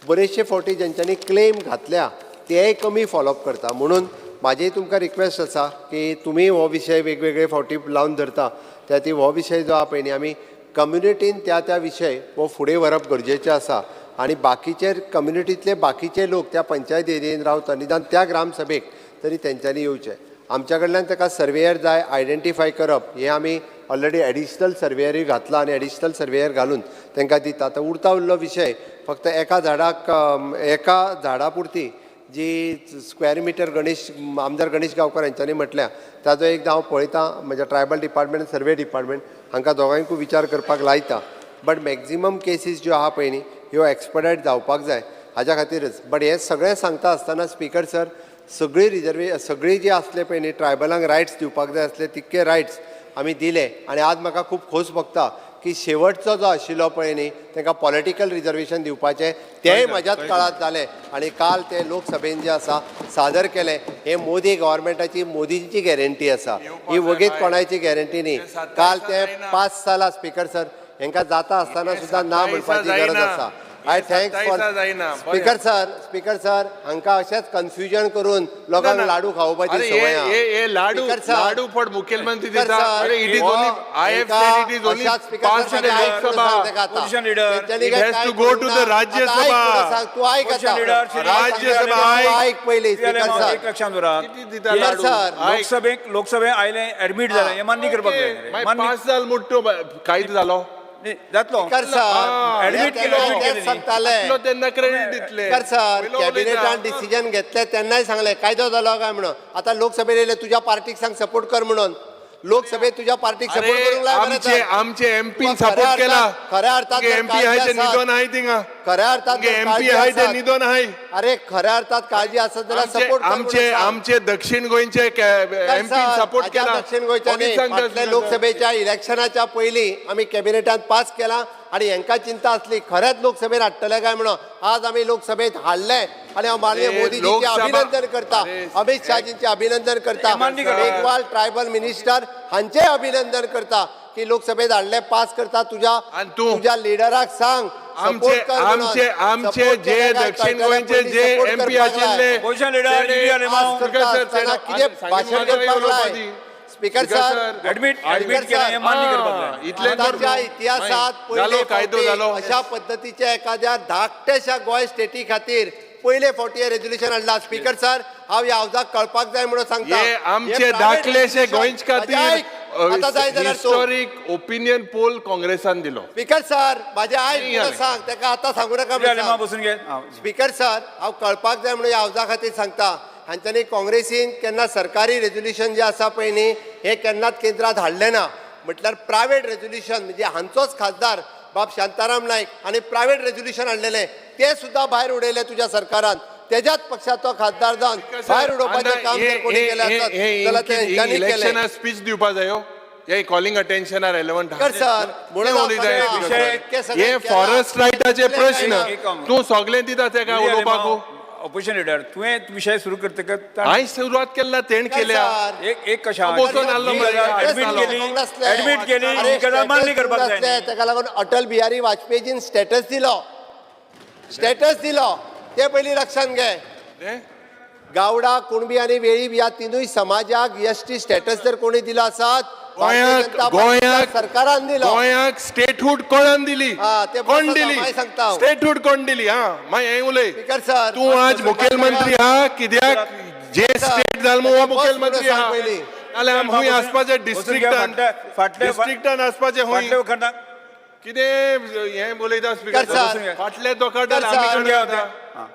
बरेचशे फावटी जेंच्यांनी क्लेम घातल्या तेय कमी फॉलोअप करता. म्हणून म्हाजी तुमकां रिक्वेस्ट आसा की तुमी हो विशय वेगवेगळे फावटी लावन धरता त्या ती हो विशय जो आहा पळय न्ही आमी कम्युनिटीन त्या विशय हो फुडें व्हरप गरजेचें आसा. आनी बाकीचे कम्युनिटींतले बाकीचे लोक त्या पंचायत एरियेन रावता निदान त्या ग्रामसभेक तरी तेंच्यांनी येवचें. आमच्या कडल्यान ताका सर्वेयर जाय आयडेंटिफाय करप हे आमी ऑलरेडी एडिशनल सर्वेयरूय घातला आनी एडिशनल सर्वेयर घालून तांकां दिता. आतां उरता उरलो विशय फक्त एका झाडा पुरती जी स्क्वेअर मिटर आमदार गणेश गांवकर हांच्यांनी म्हटल्या ताजो एकदां हांव पळयतां म्हज्या ट्रायबल डिपार्टमेंट सर्वे डिपार्टमेंट हांकां दोगांयकूय विचार करपाक लायता. बट मॅक्झिमम केसीस ज्यो आहा पळय न्ही ह्यो एक्सपडायट जावपाक जाय हाज्या खातीरच. बट हें सगळें सांगता आसतना स्पिकर सर सगळी जी आसले पळय न्ही ट्रायबलांक रायट्स दिवपाक जाय आसले तितके रायट्स आमी दिले. आनी आज म्हाका खूब खोस भोगता की शेवटचो जो आशिल्लो पळय न्ही तांकां पॉलिटिकल रिजर्वेशन दिवपाचें तेंय म्हज्याच काळांत जालें. आनी काल ते लोकसभेन जें आसा सादर केलें हें मोदी गव्हर्मेंटाची मोदीची गॅरंटी आसा. ही वगीत कोणाची गॅरंटी न्ही. काल ते 5 जालां स्पिकर सर हांकां जाता आसतना सुद्दां ना म्हणपाची गरज आसा. I thanks for speaker sir हांकां अशेंच कन्फ्युजन करून लोकांक लाडू खावपाची संवय आहा. लाडू फॉर मुख्यमंत्री दिता. अरे it is only I have said it is only pass in Lok Sabha. Position leader it has to go to the Rajya Sabha. तू ऐक राज्यसभा ऐक पयलीं स्पिकर सर एक लक्षात दवरा लोकसभेक आयले एडमिट जालें हें मान्य करपाक जाय. पास जाल मोठो कायदो जालो जातलो ऍडमिट तेन्ना क्रेडिट दितले. कॅबिनेटान डिसिजन घेतले तेन्नाय सांगले कायदो जालो काय म्हणून. आतां लोकसभेत येयले तुज्या पार्टीक सांग सपोर्ट कर म्हणून. लोकसभेत तुझ्या पार्टीक सपोर्ट करूंक लाय. आमचे एमपी सपोर्ट केला. खऱ्या अर्थात एमपी आहे ते निधन आहे थिंगा. खऱ्या अर्थात एमपी आहे ते निधन आहे. अरे खऱ्या अर्थात काळजी असत जाल्यार सपोर्ट आमचे दक्षिण गोंयचे एमपी सपोर्ट केला. दक्षिण गोंयच्या लोकसभेच्या इलेक्शनाच्या पयलीं आमी कॅबिनेटात पास केला आणि हांकां चिंता असली खरेंच लोकसभेत हाडटले काय म्हणून. आज आमी लोकसभेत हाडले आणि हांव माननीय मोदीजींचे अभिनंदन करता. अमित शाहजींचे अभिनंदन करता. मेघवाल ट्रायबल मिनिस्टर हांचे अभिनंदन करता की लोकसभेत हाडले पास करता. तुझ्या लिडराक सांग आमचे जे दक्षिण गोंयचे जे एमपी आशिल्ले कितें भाशण करपाक लाय. स्पीकर सर एडमिट केलें हें मान्य करपाक जाय. आतांच्या इतिहासात पयले फावटी अशा पद्दतीच्या एखाद्या धाकट्याशा गोंय स्टेटी खातीर पयले फावटी रेझोल्युशन हाडला. स्पीकर सर हांव ह्या हावजाक कळपाक जाय म्हणून सांगता. आमचे धाकलेशे गोंयच खातीर आतां जाय जाल्यार हिस्टोरीक ओपिनियन पोल काँग्रेसान दिलो. स्पीकर सर म्हाजे आयक सांग ताका आतां सांगू नाका. बसून घे. स्पीकर सर हांव कळपाक जाय म्हणून ह्या हावजा खातीर सांगता. हांच्यांनी काँग्रेसीन केन्ना सरकारी रेझोल्युशन जे आसा पळय न्ही हे केन्नाच केंद्रांत हाडलें ना. म्हटल्यार प्रायवेट रेझोल्युशन म्हणजे हांचोच खासदार बाब शांताराम नायक आनी प्रायवेट रेझोल्युशन हाडलेलें ते सुद्दां भायर उडयलें तुज्या सरकारान. तेज्याच पक्षाचो खासदार जावन भायर उडोवपाचें काम जर कोणी केलें आसत जाल्यार ते हेंच्यांनी केलें. इलेक्शनाक स्पीच दिवपा जायो. हे calling attention are relevant. Sir म्हणून हे फॉरेस्ट रायटाचे प्रश्न तूं सगळें दिता तेका उलोवपाक. ऑपोजिशन लिडर तुवें विशय सुरू करतकच हांवें सुरवात केला तेण केल्या. एक कशा एडमिट केली मान्य करपाक जाय. ताका लागून अटल बिहारी वाजपेयीजीन स्टेटस दिलो ते पयलीं लक्षांत घे. गावडा कुणबी आनी वेळीप ह्या तिनूय समाजाक एसटी स्टेटस जर कोणी दिलो आसत गोंयाक सरकारान दिलो. गोंयाक स्टेटहूड कोणान दिली. कोण दिली सांगता स्टेटहूड कोण दिली. हा मागीर हें उलय. स्पीकर सर तूं आज मुखेलमंत्री आहा कित्याक जे स्टेट जाल्लो हो मुखेलमंत्री आहा नाल्यार खूंय आसपाचें डिस्ट्रिक्टान आसपाचें खूंय कितें हें उलयता स्पीकर सर. फाटले दोकाटार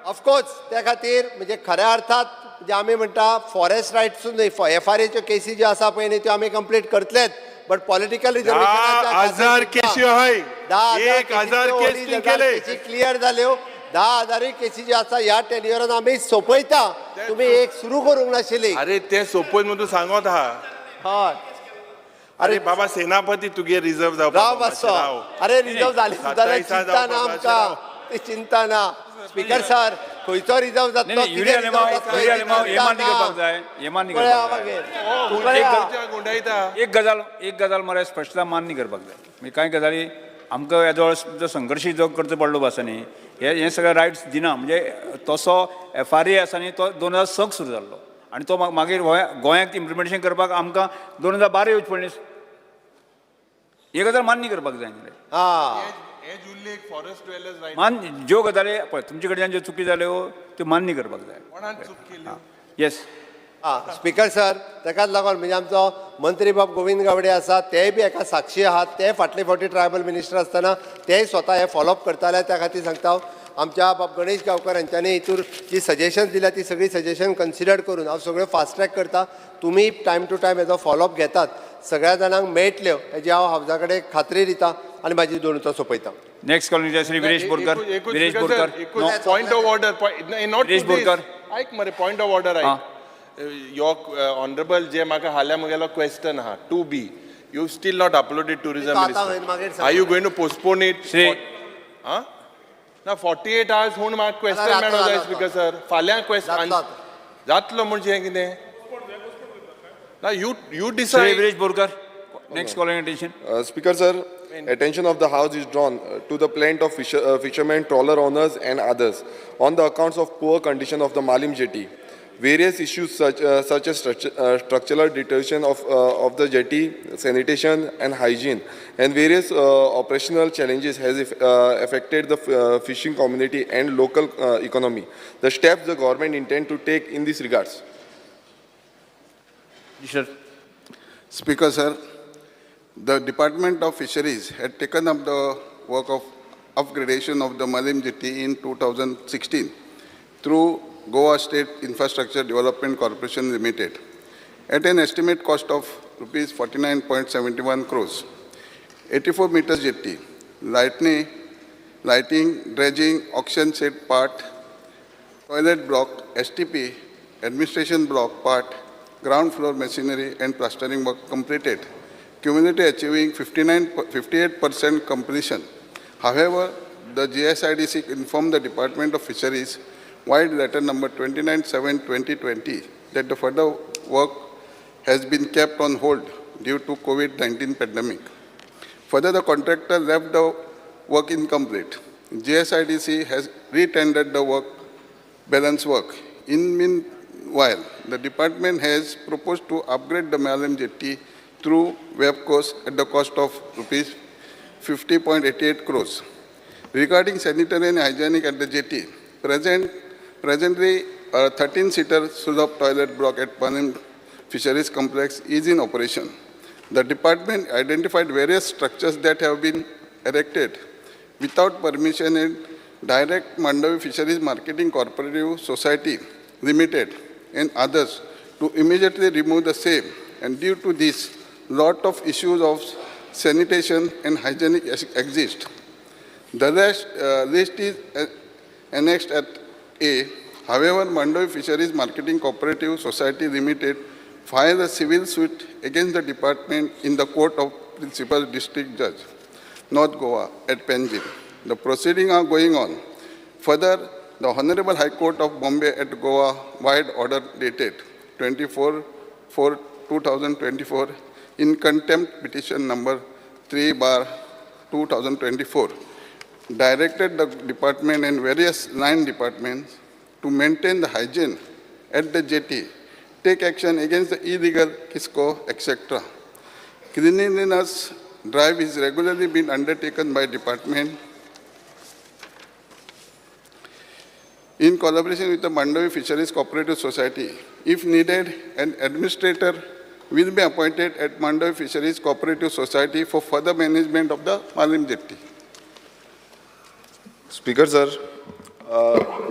ऑफकोर्स त्या खातीर म्हणजे खऱ्या अर्थात जे आमी म्हणटा फॉरेस्ट रायट्सून FRAच्यो केसी ज्यो आसा पळय न्ही त्यो आमी कंप्लीट करतलेच. बट पॉलिटिकल हजार केसी आहाय. 10,000 केसी क्लियर जाल्यो. 10,000 केसी ज्यो आसा ह्या टेन्युअरान आमी सोंपयता. तुमी एक सुरू करूंक नाशिल्ली. अरे ते सोपय म्हणून तूं सांगत आहा. हय अरे बाबा सेनापती तुगे रिझर्व राव मातसो अरे रिजर्व जाली सुद्दां जाल्यार चिंता ना आमकां ती चिंता ना स्पीकर सर खंयचो रिजर्व जातलो एक गजाल मरे स्पश्टता मान्य करपाक जाय म्हणजे कांय गजाली आमकां हेजो जो संघर्श जो करचो पडलो आसा न्ही हे सगळे रायट्स दिना म्हणजे तसो FRA आसा न्ही तो 2006 सुरू जाल्लो आनी तो मागीर गोंयांत इम्प्लिमेंटेशन करपाक आमकां 2012 येवचे पडलें हे गजाल मान्य करपाक जाय ज्यो गजाली पळय तुमचे कडच्यान ज्यो चुकी जाल्यो त्यो मान्य करपाक जाय येस स्पीकर सर ताकाच लागून म्हणजे आमचो मंत्री बाब गोविंद गावडे आसा तेय बी एका साक्षी आहात ते फाटले फावटी ट्रायबल मिनिस्टर आसतना तेय स्वता हे फॉलोअप करताले त्या खातीर सांगता हांव आमच्या बाब गणेश गांवकर हांच्यांनी हितूर जी सजेशन्स दिल्या ती सगळी सजेशन कन्सिडर करून हांव सगळ्यो फास्ट ट्रॅक करता तुमी टायम टू टायम हेजो फॉलोअप घेतात सगळ्या जाणांक मेळटल्यो हेजी हांव हावजा कडेन खात्री दिता आनी म्हाजी दोनूच सोंपयता next colony Shri Viresh Borkar point of order not Viresh Borkar ऐक मरे पॉइंट ऑफ ऑर्डर ऐक योर ऑनरेबल जे म्हाका हाल्या म्हगेलो क्वेश्चन आहा 2B you still not uploaded tourism minister are you going to postpone it Shri ना 48 hours होऊन म्हाका क्वेश्चन मेळो जाय स्पीकर सर फाल्यां क्वेश्चन जातलो म्हणजे हें कितें ना you decide Viresh Borkar next calling attention Speaker sir, attention of the House is drawn to the plaint of fishermen, trawler owners and others on the accounts of poor condition of the Malim jetty. Various issues such as structural deterioration of the jetty, sanitation and hygiene, and various operational challenges has affected the fishing community and local economy. The steps the government intend to take in this regards. Sir. Speaker sir, the Department of Fisheries had taken up the work of upgradation of the Malim jetty in 2016 through Goa State Infrastructure Development Corporation Limited at an estimate cost of rupees 49.71 crores. 84 meters jetty, lighting, dredging, auction shed part, toilet block, STP, administration block part, ground floor machinery and plastering work completed, cumulatively achieving 58% completion. However, the GSIDC informed the Department of Fisheries Wide Letter number 29/7/2020 that the further work has been kept on hold due to COVID-19 pandemic. Further, the contractor left the work incomplete. GSIDC has re-tendered the balance work. In meanwhile, the department has proposed to upgrade the Malam jetty through WebCoast at the cost of rupees 50.88 crores. Regarding sanitary and hygienic at the jetty, presently a 13-seater Sulabh toilet block at Panim Fisheries Complex is in operation. The department identified various structures that have been erected without permission and direct Mandavi Fisheries Marketing Cooperative Society Limited and others to immediately remove the same. And due to this, lot of issues of sanitation and hygienic exist. The list is annexed at A. However, Mandavi Fisheries Marketing Cooperative Society Limited filed a civil suit against the department in the Court of Principal District Judge, North Goa at Panjim. The proceedings are going on. Further, the Honorable High Court of Bombay at Goa wide order dated 24/4/2024 in contempt petition number 3/2024 directed the department and various line departments to maintain the hygiene at the jetty, take action against the illegal kisco, etc. Cleanliness drive is regularly being undertaken by department in collaboration with the Mandavi Fisheries Cooperative Society. If needed, an administrator will be appointed at Mandavi Fisheries Cooperative Society for further management of the Malim jetty. Speaker sir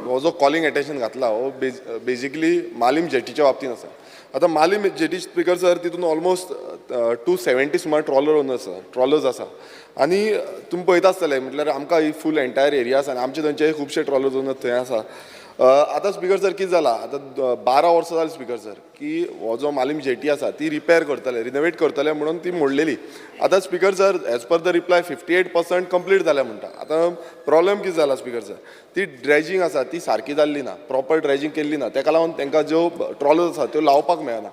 हो जो calling attention घातला हो basically Malim जेटीच्या बाबतीन आसा. आतां Malim jetty speaker sir तितून almost 270 सुमार trollers आसा आनी तुमी पळयता आसतले म्हटल्यार आमकां ही फूल एंटायर एरिया आसा आनी आमचे थंयचे खुबशे ट्रॉलर्स थंय आसा आतां स्पिकर सर कितें जालां आतां 12 वर्सां जाली स्पिकर सर की हो जो मालीम जेटी आसा ती रिपेर करतले रिनोवेट करतले म्हणून ती मोडलेली. आतां speaker sir as per the reply 58% complete जाल्या म्हणटा. आतां प्रॉब्लेम कितें जाला स्पिकर सर ती ड्रेजिंग आसा ती सारकी जाल्ली ना, प्रॉपर ड्रेजिंग केल्ली ना, ताका लागून तांकां ज्यो ट्रॉलर्स आसा त्यो लावपाक मेळना.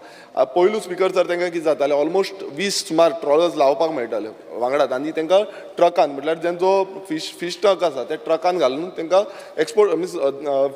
पयलू स्पिकर सर तांकां कितें जातालें ऑलमोस्ट 20 सुमार ट्रॉलर्स लावपाक मेळटाले वांगडात आनी तांकां ट्रकान म्हटल्यार जेंचो फिश ट्रक आसा ते ट्रकान घालून तांकां एक्सपोर्ट मीन्स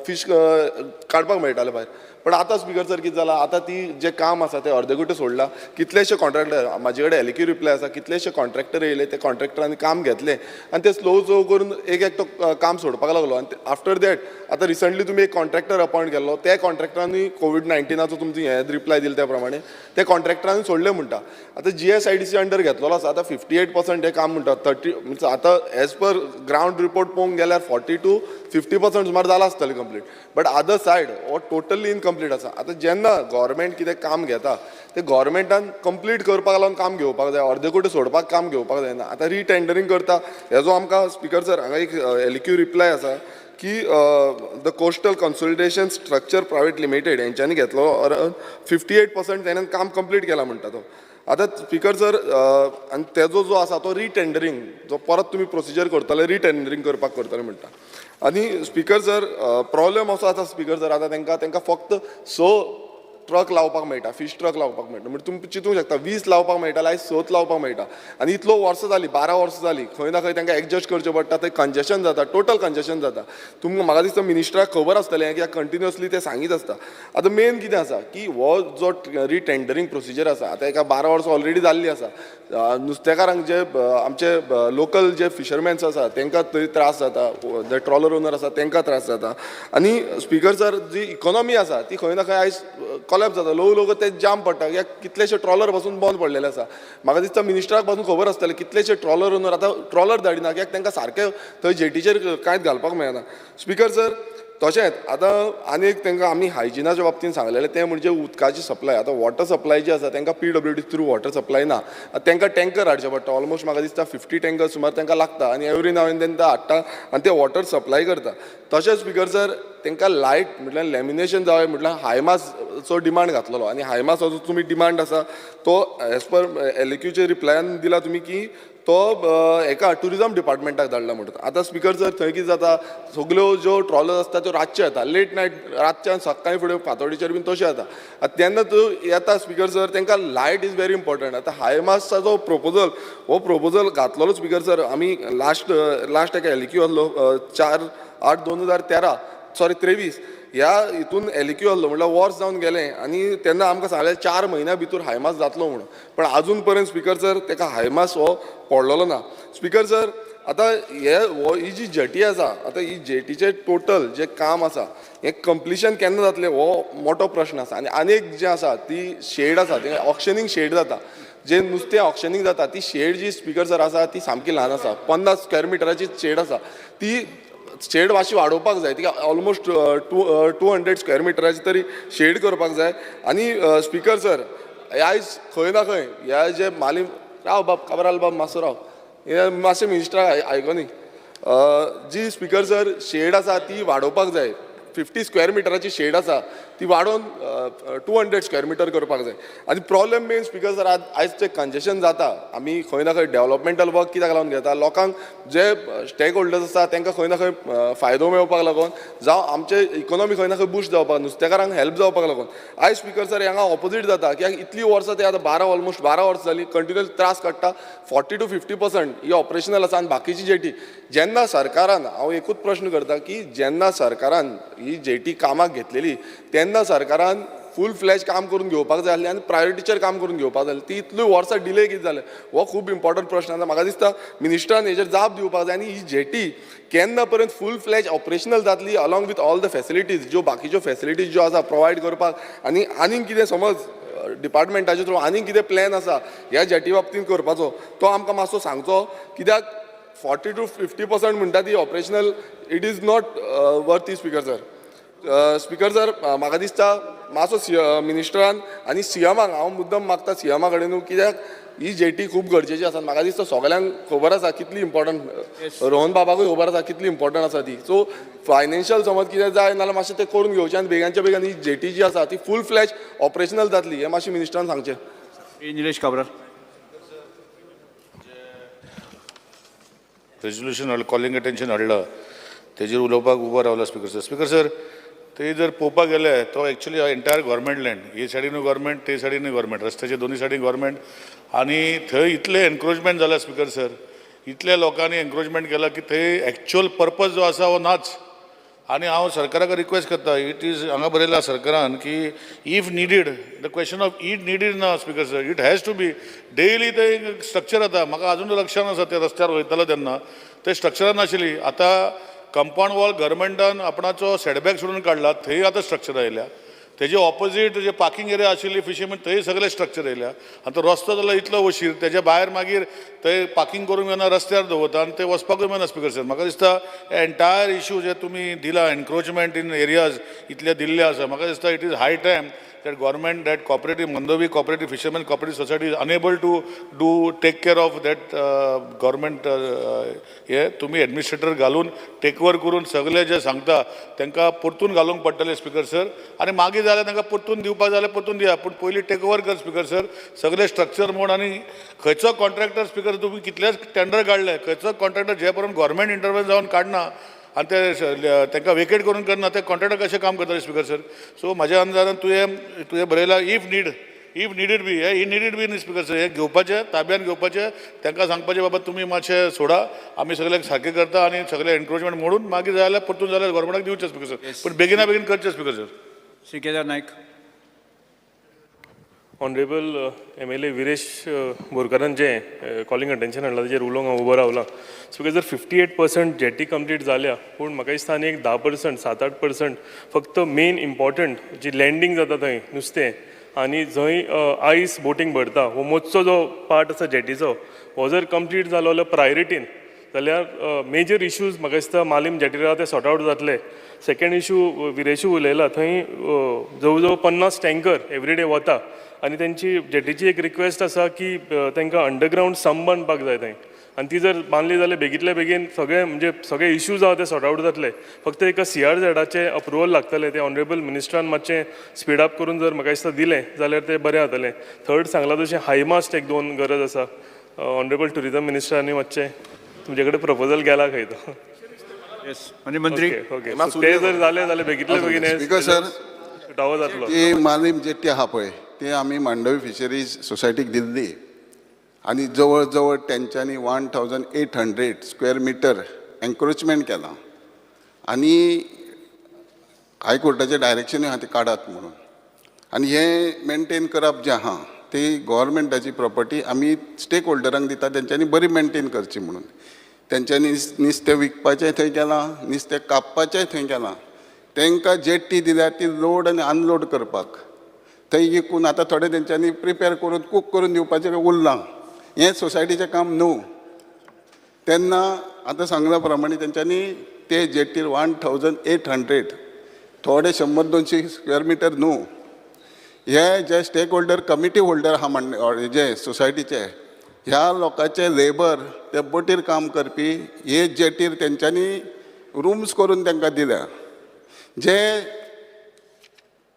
फिश काडपाक मेळटाले भायर. पण आतां स्पिकर सर कितें जालां आतां ती जें काम आसा तें अर्देगुटे सोडलां. कितलेशे कॉन्ट्रॅक्टर म्हाजे कडेन एलिक्यू रिप्लाय आसा कितलेशे कॉन्ट्रॅक्टर येयले ते कॉन्ट्रॅक्टरांनी काम घेतलें आनी ते स्लो करून एक तो काम सोडपाक लागलो. आनी आफ्टर दॅट आतां रिसंटली तुमी एक कॉन्ट्रॅक्टर अपॉयंट केल्लो त्या कॉन्ट्रॅक्टरांनी कोवीड-19 तुमची हें रिप्लाय दिले त्या प्रमाणे ते कॉन्ट्रॅक्टरांनी सोडले म्हणटा. आतां GSIDC अंडर घेतलेलो आसा आतां 58% हे काम म्हणटा 30 मीन्स आतां एज पर ग्रावंड रिपोर्ट पळोवंक गेल्यार 40 to 50% सुमार जालां आसतलें कंप्लीट. बट अदर सायड हो टोटली इनकम्प्लीट आसा. आतां जेन्ना गव्हर्मेंट कितें काम घेता ते गव्हर्मेंटान कंप्लीट करपाक लागून काम घेवपाक जाय, अर्देकुटे सोडपाक काम घेवपाक जायना. आतां रिटेंडरींग करता हेजो आमकां स्पिकर सर हांगा एक एलिक्यू रिप्लाय आसा की the coastal consolidation structure private limited हेंच्यांनी घेतलो 58% तेणें काम कंप्लीट केला म्हणटा तो. आतां स्पिकर सर आनी तेजो जो आसा तो रिटेंडरींग जो परत तुमी प्रोसिजर करतले रिटेंडरींग करपाक करतले म्हणटा. आनी स्पिकर सर प्रॉब्लेम असो आसा स्पिकर सर आतां तांकां फक्त 6 ट्रक लावपाक मेळटा, फिश ट्रक लावपाक मेळटा. म्हणजे तुमी चिंतूंक शकता 20 लावपाक मेळटा आयज 6 लावपाक मेळटा. आनी इतलो वर्सां जाली 12 वर्सां जाली खंय ना खंय तांकां एडजस्ट करचें पडटा. थंय कंजेशन जाता, टोटल कंजेशन जाता. तुमकां म्हाका दिसता मिनिस्टराक खबर आसतलें कित्याक कंटिन्युअसली ते सांगीत आसता. आतां मेन कितें आसा की हो जो रिटेंडरींग प्रोसिजर आसा आतां एका 12 वर्सां ऑलरेडी जाल्ली आसा. नुस्तेकारांक जे आमचे लोकल जे फिशरमॅन्स आसा तांकां थंय त्रास जाता, जे ट्रॉलर ओनर आसा तांकां त्रास जाता. आनी स्पिकर सर जी इकॉनॉमी आसा ती खंय ना खंय आयज कॉलॅप्स जाता. ल्हव ते जाम पडटा कित्याक कितलेशे ट्रॉलर पासून बंद पडलेले आसा. म्हाका दिसता मिनिस्टराक पासून खबर आसतलें कितलेशे ट्रॉलर ओनर आतां ट्रॉलर धाडिना कित्याक तांकां सारके थंय जेटीचेर कांयच घालपाक मेळना. स्पिकर सर तशेंच आतां आनी एक तांकां आमी हायजिनाच्या बाबतींत सांगलेलें तें म्हणजे उदकाची सप्लाय. आतां वॉटर सप्लाय जी आसा तांकां PWD थ्रू वॉटर सप्लाय ना. तांकां टँकर हाडचे पडटा. ऑलमोस्ट म्हाका दिसता 50 टँकर सुमार तांकां लागता आनी एवरी नाव एन देन ते हाडटा आनी ते वॉटर सप्लाय करता. तशेंच स्पिकर सर तांकां लायट म्हटल्यार लॅमिनेशन जावं म्हटल्यार हायमासचो डिमांड घातलेलो आनी हायमासो जो तुमी डिमांड आसा तो एज पर एलिक्यूचे रिप्लायान दिला तुमी की तो एका टुरिजम डिपार्टमेंटाक धाडला म्हणटा. आतां स्पिकर सर थंय कितें जाता सगल्यो ज्यो ट्रॉलर आसता त्यो रातच्यो येता, लेट नायट रातच्यान सकाळीं फुडें फातोडीचेर बीन तशें जाता. तेन्ना तो येता स्पिकर सर तांकां लायट इज व्हेरी इम्पॉर्टंट. आतां हायमासचा प्रपोजल हो प्रपोजल घातलेलो स्पिकर सर आमी लास्ट एका एलिक्यू आहलो 4/8/2023 ह्या हितून एलिक्यू आहलो म्हणल्यार वर्स जावन गेलें आनी तेन्ना आमकां सांगलें 4 म्हयन्या भितर हायमास जातलो म्हणून. पण आजून पर्यंत स्पिकर सर ताका हायमास हो पडलेलो ना. स्पिकर सर आतां ही जी जेटी आसा आतां ही जेटीचें टोटल जें काम आसा हें कंप्लिशन केन्ना जातलें हो मोठो प्रश्न आसा. आनी एक जें आसा ती शेड आसा तें ऑक्शनींग शेड जाता. जे नुस्तें ऑक्शनींग जाता ती शेड जी स्पिकर सर आसा ती सामकी ल्हान आसा. 50 स्क्वेअर मिटराची शेड आसा. ती शेड मातशी वाडोवपाक जाय. ती ऑलमोस्ट 200 स्क्वेअर मिटराची तरी शेड करपाक जाय. आनी स्पिकर सर आयज खंय ना खंय ह्या जे मालीम राव बाब काबराल बाब मातसो राव हे मातशें मिनिस्टराक आयकोनी जी स्पिकर सर शेड आसा ती वाडोवपाक जाय. 50 स्क्वेअर मिटराची शेड आसा ती वाडोवन 200 स्क्वेअर मिटर करपाक जाय. आनी प्रॉब्लेम मेन स्पिकर सर आयज तें कंजेशन जाता. आमी खंय ना खंय डेव्हलपमेंटल वर्क कित्याक लागून घेता लोकांक जे स्टेक होल्डर्स आसा तांकां खंय ना खंय फायदो मेळपाक लागून जावं आमचे इकॉनॉमी खंय ना खंय बूस्ट जावपाक नुस्तेकारांक हेल्प जावपाक लागून. आयज स्पिकर सर हांगा ऑपोजीट जाता कित्याक इतली वर्सां ते आतां ऑलमोस्ट 12 वर्सां जालीं कंटिन्युअस त्रास काडटा. 40 to 50% ही ऑपरेशनल आसा आनी बाकीची जेटी जेन्ना सरकारान हांव एकूच प्रश्न करता की जेन्ना सरकारान ही जेटी कामाक घेतलेली तेन्ना सरकारान फूल फ्लॅज काम करून घेवपाक जाय आसलें आनी प्रायोरिटीचेर काम करून घेवपाक जाय. ती इतली वर्सां डिले कितें जालें हो खूब इम्पॉर्टंट प्रश्न आसा. म्हाका दिसता मिनिस्टरान हेजेर जाप दिवपाक जाय आनी ही जेटी केन्ना पर्यंत फूल फ्लॅज ऑपरेशनल जातली along with all the facilities ज्यो बाकीच्यो फॅसिलिटीज ज्यो आसा प्रोवायड करपाक आनी आनीक कितें समज डिपार्टमेंटाचे थ्रू आनीक कितें प्लॅन आसा ह्या जेटी बाबतींत करपाचो तो आमकां मातसो सांगचो. कित्याक 40 to 50% म्हणटा ती operational it is not worth speaker sir. Speaker sir म्हाका दिसता मातसो मिनिस्टरान आनी CMाक हांव मुद्दम मागता CMा कडेन कित्याक ही जेटी खूब गरजेची आसा म्हाका दिसता सगळ्यांक खबर आसा कितली इम्पॉर्टंट रोहन बाबाकूय खबर आसा कितली इम्पॉर्टंट आसा ती सो फायनान्शियल समज कितें जाय नाल्यार मातशें तें करून घेवचें आनी बेगांच्या बेगान ही जेटी जी आसा ती फूल फ्लॅश ऑपरेशनल जातली हें मातशें मिनिस्टरान सांगचें. Nilesh Cabral. Resolution calling attention हाडला तेजेर उलोवपाक उबो रावला स्पीकर सर. स्पीकर सर ते जर पळोवपाक गेले तो एक्चुअली एंटायर गव्हर्मेंट लँड हे सायडीनूय गव्हर्मेंट ते सायडीनूय गव्हर्मेंट रस्त्याचे दोन्ही सायडीन गव्हर्मेंट आनी थंय इतले एनक्रोचमेंट जाला स्पीकर सर इतल्या लोकांनी एनक्रोचमेंट केला की थंय एक्चुअल पर्पज जो आसा हो नाच. आनी हांव सरकाराक रिक्वेस्ट करता इट इज हांगा बरयला सरकारान की if needed the question of it needed ना speaker sir it has to be daily ते स्ट्रक्चर जाता म्हाका अजून लक्षात आसा ते रस्त्यार वयतालो तेन्ना ते स्ट्रक्चरान नाशिल्ली आतां कंपाऊंड वॉल गव्हर्मेंटान आपणाचो सेटबॅक सोडून काडला थंय आतां स्ट्रक्चर आयल्या तेजे ऑपोजीट जे पार्किंग एरिया आशिल्ली फिशरमॅन थंय सगळे स्ट्रक्चर येयल्या आनी तो रस्तो जालो इतलो वशीर तेज्या भायर मागीर थंय पार्किंग करूंक येना रस्त्यार दवरता आनी ते वचपाकूय मेळना स्पीकर सर. म्हाका दिसता एंटायर इशू जे तुमी दिला एनक्रोचमेंट इन एरियाज इतले दिल्ले आसा म्हाका दिसता it is hi time that government, that cooperative, Mandovi Cooperative Fishermen Cooperative Society is unable to take care of that government. तुम्ही एडमिनिस्ट्रेटर घालून टेक ओवर करून सगळे जे सांगता तांकां परतून घालूंक पडटले स्पीकर सर आनी मागीर जाल्यार तांकां परतून दिवपाक जाल्यार परतून दिया पूण पयलीं टेक ओवर कर स्पीकर सर सगळे स्ट्रक्चर म्हूण आनी खंयचो कॉन्ट्रॅक्टर स्पीकर तुम्ही कितलेच टेंडर काडले खंयचो कॉन्ट्रॅक्टर जे पर्यंत गव्हर्मेंट इंटरव्हन जावन काडना आनी ते तांकां वेकेट करून करना ते कॉन्ट्रॅक्टर कशें काम करतले स्पीकर सर. सो म्हाज्या अंदाजान तुवें बरयला इफ निडीड बी हे निडीड बी न्ही स्पीकर सर हे घेवपाचें ताब्यान घेवपाचें तांकां सांगपाचें बाबा तुमी मातशें सोडा आमी सगळ्यांक सारकें करता आनी सगळे एनक्रोचमेंट मोडून मागीर जाल्यार परतून जाल्यार गव्हर्मेंटाक दिवचें स्पीकर सर पूण बेगिना बेगीन करचें speaker sir. Shri Kedar Naik. Honourable MLA Viresh बोरकारान जें कॉलिंग अटेन्शन हाडलां तेजेर उलोवंक हांव उबो रावलां. सो जर 58% जेटी कंप्लीट जाल्या पूण म्हाका दिसता आनी एक 10% 7-8% फक्त मेन इम्पॉर्टंट जी लँडींग जाता थंय नुस्तें आनी जंय आयस बोटींग भरता हो मोचो जो पार्ट आसा जेटीचो हो जर कंप्लीट जालो जाल्यार प्रायोरिटीन जाल्यार मेजर इश्यूज म्हाका दिसता मालीम जेटीर ते सॉर्ट आवट जातले. सेकंड इशू विरेशू उलयला थंय जवळ जवळ 50 टँकर एवरीडे वता आनी तेंची जेटीची एक रिक्वेस्ट आसा की तांकां अंडरग्रावंड संप बांदपाक जाय थंय आनी ती जर बांदली जाल्यार बेगीतल्या बेगीन सगळे म्हणजे सगळे इश्यूज आहा ते सॉर्ट आवट जातले. फक्त एका CRZचे अप्रुवल लागतले ते ऑनरेबल मिनिस्टरान मातशें स्पीड अप करून जर म्हाका दिसता दिलें जाल्यार ते बरें जातलें. थर्ड सांगलां तशें हायमास्ट एक 2 गरज आसा. ऑनरेबल टुरिजम मिनिस्टरांनी मातशें तुमचे कडेन प्रपोजल गेला खंय तो. म्हणजे मंत्री ओके ते जर जालें जाल्यार बेगीतल्या बेगीन स्पीकर सर सुटावो जातलो. ती मालीम जेट्टी आहा पळय ती आमी मांडवी फिशरीज सोसायटीक दिल्ली आनी जवळ जवळ तेंच्यांनी 1800 स्क्वेअर मिटर एन्क्रोचमेंट केलां आनी हायकोर्टाचें डायरेक्शनूय आहा ते काडात म्हणून आनी हें मेनटेन करप जें आहा ती गव्हर्मेंटाची प्रॉपर्टी आमी स्टेक होल्डरांक दिता तेंच्यांनी बरी मेनटेन करची म्हणून. तेंच्यांनी नुस्तें विकपाचें थंय केलां नुस्तें कापपाचेंय थंय केलां. तांकां जेट्टी दिल्यार ती लोड आनी अनलोड करपाक थंय विकून आतां थोडे तेंच्यांनी प्रिपेर करून कूक करून दिवपाचें उरलां. हें सोसायटीचें काम न्हू. तेन्ना आतां सांगल्या प्रमाणे तेंच्यांनी ते जेट्टीर 1800 थोडे 100-200 स्क्वेअर मिटर न्हू हे जे स्टेक होल्डर कमिटी होल्डर आहा जे सोसायटीचे ह्या लोकांचे लेबर ते बोटीर काम करपी हे जेटीर तेंच्यांनी रूम्स करून तांकां दिल्या. जे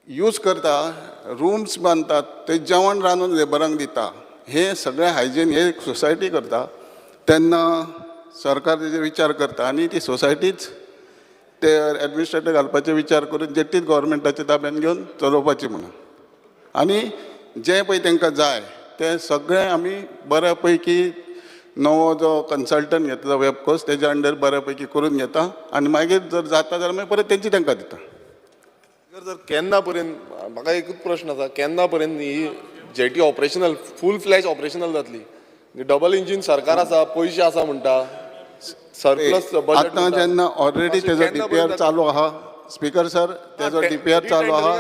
यूज करता रूम्स बांदतात ते जेवण रांदून लेबरांक दिता हे सगळे हायजीन हे सोसायटी करता तेन्ना सरकार तेजेर विचार करता आनी ती सोसायटीच ते एडमिनिस्ट्रेटर घालपाचे विचार करून जेट्टीच गव्हर्मेंटाच्या ताब्यान घेवन चलोवपाची म्हणून आनी जे पळय तांकां जाय ते सगळे आमी बऱ्या पैकी नवो जो कन्सल्टंट घेतला वेबकोस तेज्या अंडर बऱ्या पैकी करून घेता आनी मागीर जर जाता जाल्यार मागीर परत तेंची तांकां दिता. जर केन्ना पर्यंत म्हाका एकूच प्रश्न आसा केन्ना पर्यंत ही जेटी ऑपरेशनल फूल फ्लॅश ऑपरेशनल जातली. डबल इंजीन सरकार आसा पयशे आसा म्हणटा सरप्लस बजेट आतां जेन्ना ऑलरेडी तेजो DPR चालू आहा स्पीकर सर तेजो DPR चालू आहा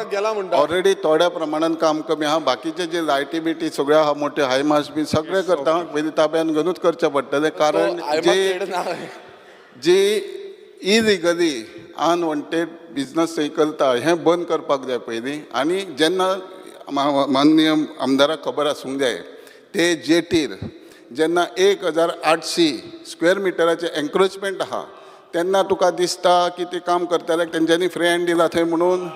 ऑलरेडी थोड्या प्रमाणान काम कमी आहा. बाकीचे जे लायटी बिटी सगळे आहा मोठे हायमास्ट बी सगळे करता पयलीं ताब्यान घेवनूच करचें पडटलें कारण जी इलिगली अनवॉन्टेड बिजनस थंय करता हें बंद करपाक जाय पयलीं. आनी जेन्ना माननीय आमदाराक खबर आसूंक जाय ते जेटीर जेन्ना 1800 स्क्वेअर मिटराचें एन्क्रोचमेंट आहा तेन्ना तुका दिसता की ते काम करतल्याक तेंच्यांनी फ्री हँड दिला थंय म्हणून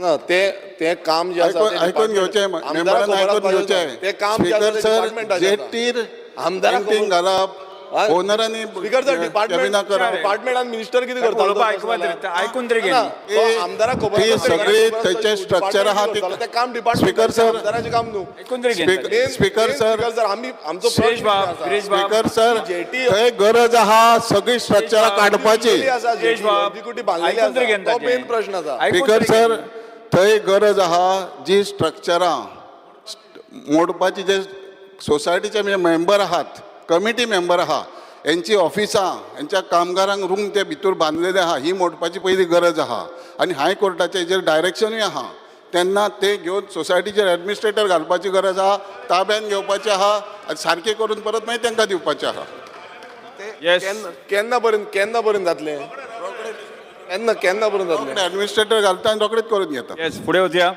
ना ते काम जे आसा आयकून घेवचें मेंबरान आयकून घेवचें ते काम जे आसा स्पीकर ते सर डिपार्टमेंटाचें आसा. जेटीर आमदाराक पेंटिंग घालप ओनरांनी स्पीकर सर डिपार्टमेंट आनी मिनिस्टर कितें करता आयकून तरी घे आमदाराक खबर ती आसता सगळी थंयचे स्ट्रक्चर आहा ते काम डिपार्टमेंट स्पीकर सर आमदाराचे काम न्हू आयकून तरी घे स्पीकर सर आमी आमचो सुरेश बाब स्पीकर सर थंय गरज आहा सगळी स्ट्रक्चरां काडपाची सुरेश बाब आयकून तरी घेता तो मेन प्रश्न आसा स्पीकर सर थंय गरज आहा जी स्ट्रक्चरां मोडपाची जे सोसायटीचे मेंबर आहात कमिटी मेंबर आहा यांची ऑफिसां यांच्या कामगारांक रूम ते भितर बांदलेले आहा ही मोडपाची पहिली गरज आहा आनी हायकोर्टाचे हेजेर डायरेक्शनूय आहा तेन्ना ते घेवन सोसायटीचेर एडमिनिस्ट्रेटर घालपाची गरज आहा ताब्यान घेवपाचें आहा आनी सारकें करून परत मागीर तांकां दिवपाचें आहा केन्ना पर्यंत जातलें केन्ना पर्यंत जातलें एडमिनिस्ट्रेटर घालता आनी रोखडेच करून घेता येस फुडें वचया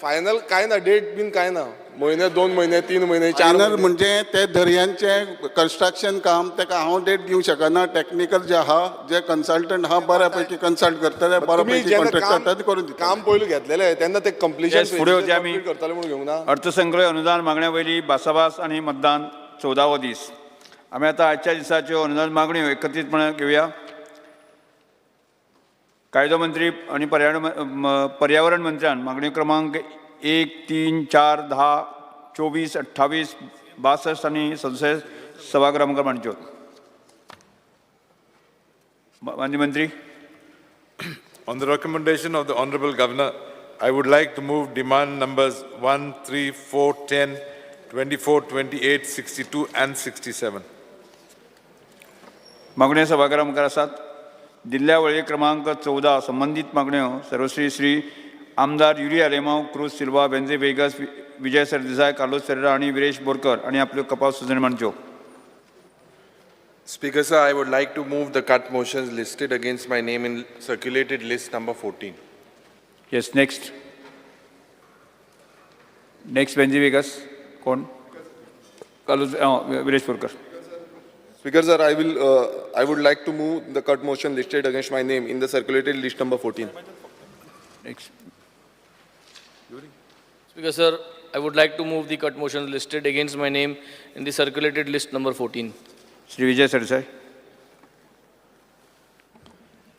फायनल काय ना डेट बीन काय ना म्हयने 2 महिने 3 महिने 4 फायनल म्हणजे ते दर्यांचे कन्स्ट्रक्शन काम ताका हांव डेट दिवंक शकना टेक्निकल जे आहा जे कन्सल्टंट आहा बऱ्यापैकी कन्सल्ट करतले बऱ्यापैकी कॉन्ट्रॅक्टर करून दिता काम पयलू घेतलेले तेन्ना ते कंप्लिशन फुडें वचया आमी करताले म्हणून घेवंक ना अर्थसंकल्प अनुदान मागण्या वयली भासाभास आणि मतदान 14वो दीस आमी आतां आजच्या दिसाच्यो अनुदान मागण्यो एकत्रीतपणे घेवया कायदो मंत्री आणि पर्यावरण मंत्र्यान मागणी क्रमांक 1, 3, 4, 10, 24, 28, 62 आणि 67 सभागृहांक मांडच्यो माननीय मंत्री On the recommendation of the Honorable Governor, I would like to move demand numbers 1, 3, 4, 10, 24, 28, 62 and 67. मागण्यो सभागृहा मुखार आसात दिल्ल्या वळेरी क्रमांक 14 संबंधित मागण्यो सर्वश्री श्री आमदार युरी आलेमांव क्रूज सिल्वा बेंझे वेगस विजय सरदेसाय कार्लोस फेरेरा आणि विरेश बोरकर आणि आपल्यो कपाल सुजणे मांडच्यो Speaker sir, I would like to move the cut motions listed against my name in circulated list number 14. Yes, next. Next, Benji Vegas. Kon? Carlos, Viresh Purkar. Speaker sir, I would like to move the cut motion listed against my name in the circulated list number 14. Next. Speaker sir, I would like to move the cut motions listed against my name in the circulated list number 14. Shri Vijay Sardesai.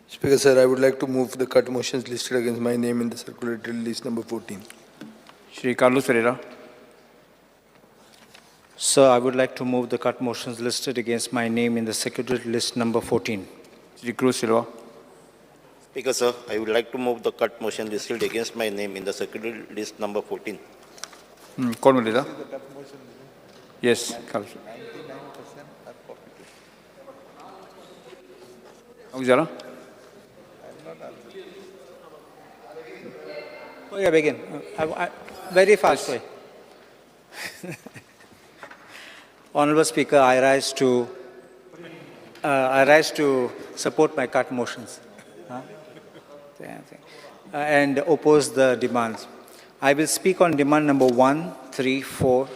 Speaker sir, I would like to move the cut motions listed against my name in the circulated list number 14. Shri Carlos Ferreira. Sir, I would like to move the cut motions listed against my name in the circulated list number 14. Shri Cruz Silva. Speaker sir, I would like to move the cut motion listed against my name in the circulated list number 14. Kon boleda? Yes, Carlos. Aujala. Oh yeah, begin. Very fast way. Honorable Speaker, I rise to support my cut motions and oppose the demands. I will speak on demand number 1, 3, 4,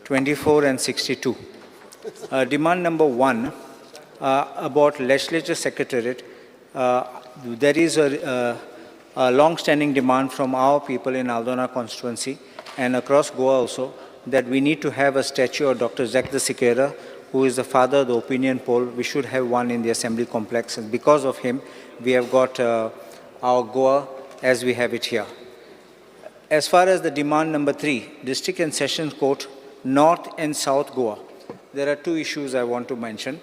24 and 62. Demand number 1 about legislature secretariat. There is a long-standing demand from our people in Aldona constituency and across Goa also that we need to have a statue of Dr. Zach the Siqueira, who is the father of the opinion poll. We should have one in the assembly complex, and because of him, we have got our Goa as we have it here. As far as the demand number 3, District and Sessions Court, North and South Goa, there are two issues I want to mention.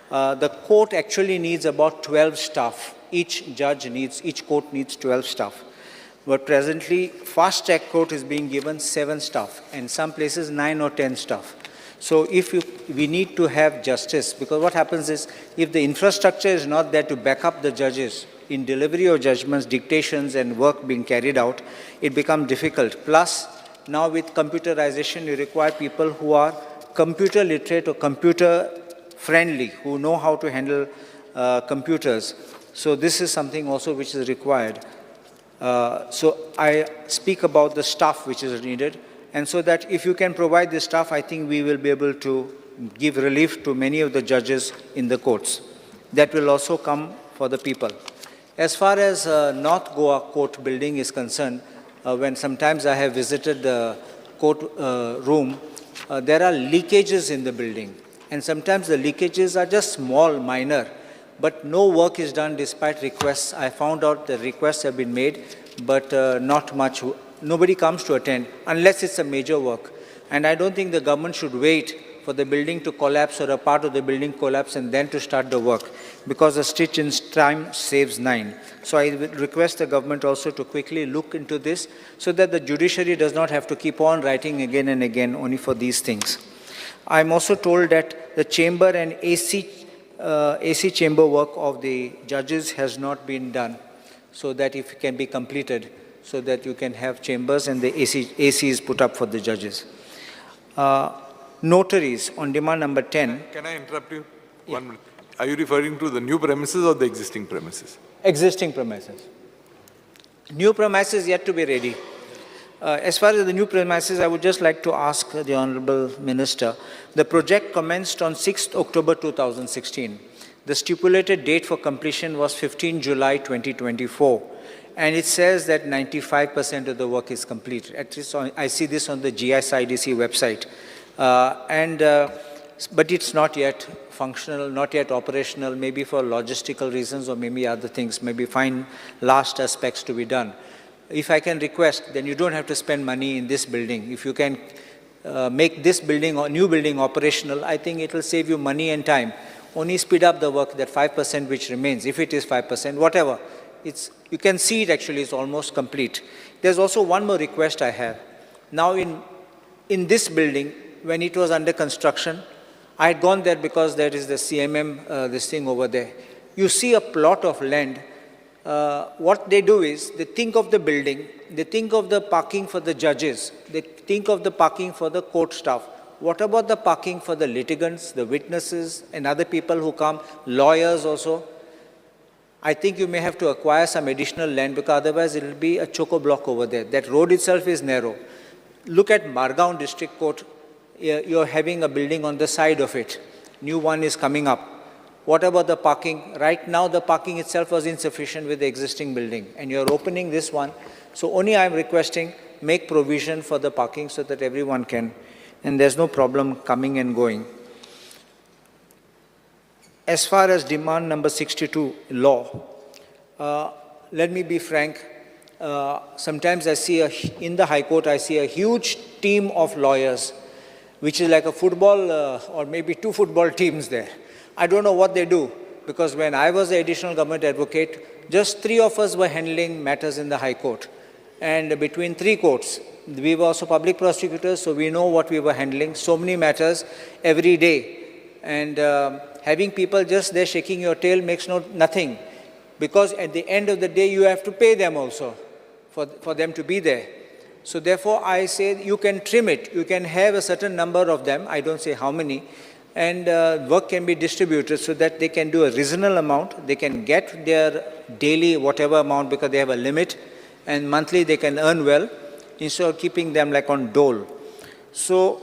The court actually needs about 12 staff. Each court needs 12 staff. But presently, fast track court is being given 7 staff, and some places 9 or 10 staff. So we need to have justice, because what happens is, if the infrastructure is not there to back up the judges in delivery of judgments, dictations and work being carried out, it becomes difficult. Plus, now with computerization, you require people who are computer literate or computer friendly, who know how to handle computers. So this is something also which is required. So I speak about the staff which is needed, And so that if you can provide this stuff, I think we will be able to give relief to many of the judges in the courts. That will also come for the people. As far as North Goa court building is concerned, when sometimes I have visited the court room, there are leakages in the building. And sometimes the leakages are just small, minor, but no work is done despite requests. I found out the requests have been made, but not much. Nobody comes to attend unless it's a major work. And I don't think the government should wait for the building to collapse or a part of the building collapse and then to start the work, because a stitch in time saves 9. So I would request the government also to quickly look into this so that the judiciary does not have to keep on writing again and again only for these things. I'm also told that the chamber and AC chamber work of the judges has not been done, so that if it can be completed, so that you can have chambers and the AC is put up for the judges. Notaries on demand number 10. Can I interrupt you? 1 minute. Are you referring to the new premises or the existing premises? Existing premises. New premises yet to be ready. As far as the new premises, I would just like to ask the Honorable Minister, the project commenced on 6th October 2016. The stipulated date for completion was 15 July 2024. And it says that 95% of the work is complete. At least I see this on the GSIDC website. But it's not yet functional, not yet operational, maybe for logistical reasons or maybe other things, maybe fine last aspects to be done. If I can request, then you don't have to spend money in this building. If you can make this building or new building operational, I think it will save you money and time. Only speed up the work, that 5% which remains, if it is 5%, whatever. You can see it actually is almost complete. There's also one more request I have. Now in this building, when it was under construction, I had gone there because there is the CMM, this thing over there. You see a plot of land. What they do is, they think of the building, they think of the parking for the judges, they think of the parking for the court staff. What about the parking for the litigants, the witnesses, and other people who come, lawyers also? I think you may have to acquire some additional land, because otherwise it will be a choco-block over there. That road itself is narrow. Look at Margaon District Court. You're having a building on the side of it. New one is coming up. What about the parking? Right now, the parking itself was insufficient with the existing building, and you're opening this one. So only I'm requesting, make provision for the parking so that everyone can, and there's no problem coming and going. As far as demand number 62, law, let me be frank. Sometimes I see, in the High Court, I see a huge team of lawyers, which is like a football or maybe 2 football teams there. I don't know what they do, because when I was the additional government advocate, just 3 of us were handling matters in the High Court. And between 3 courts, we were also public prosecutors, so we know what we were handling, so many matters every day. And having people just there shaking your tail makes nothing, because at the end of the day, you have to pay them also for them to be there. So therefore, I say you can trim it. You can have a certain number of them, I don't say how many, and work can be distributed so that they can do a reasonable amount. They can get their daily whatever amount because they have a limit, and monthly they can earn well instead of keeping them like on dole. So,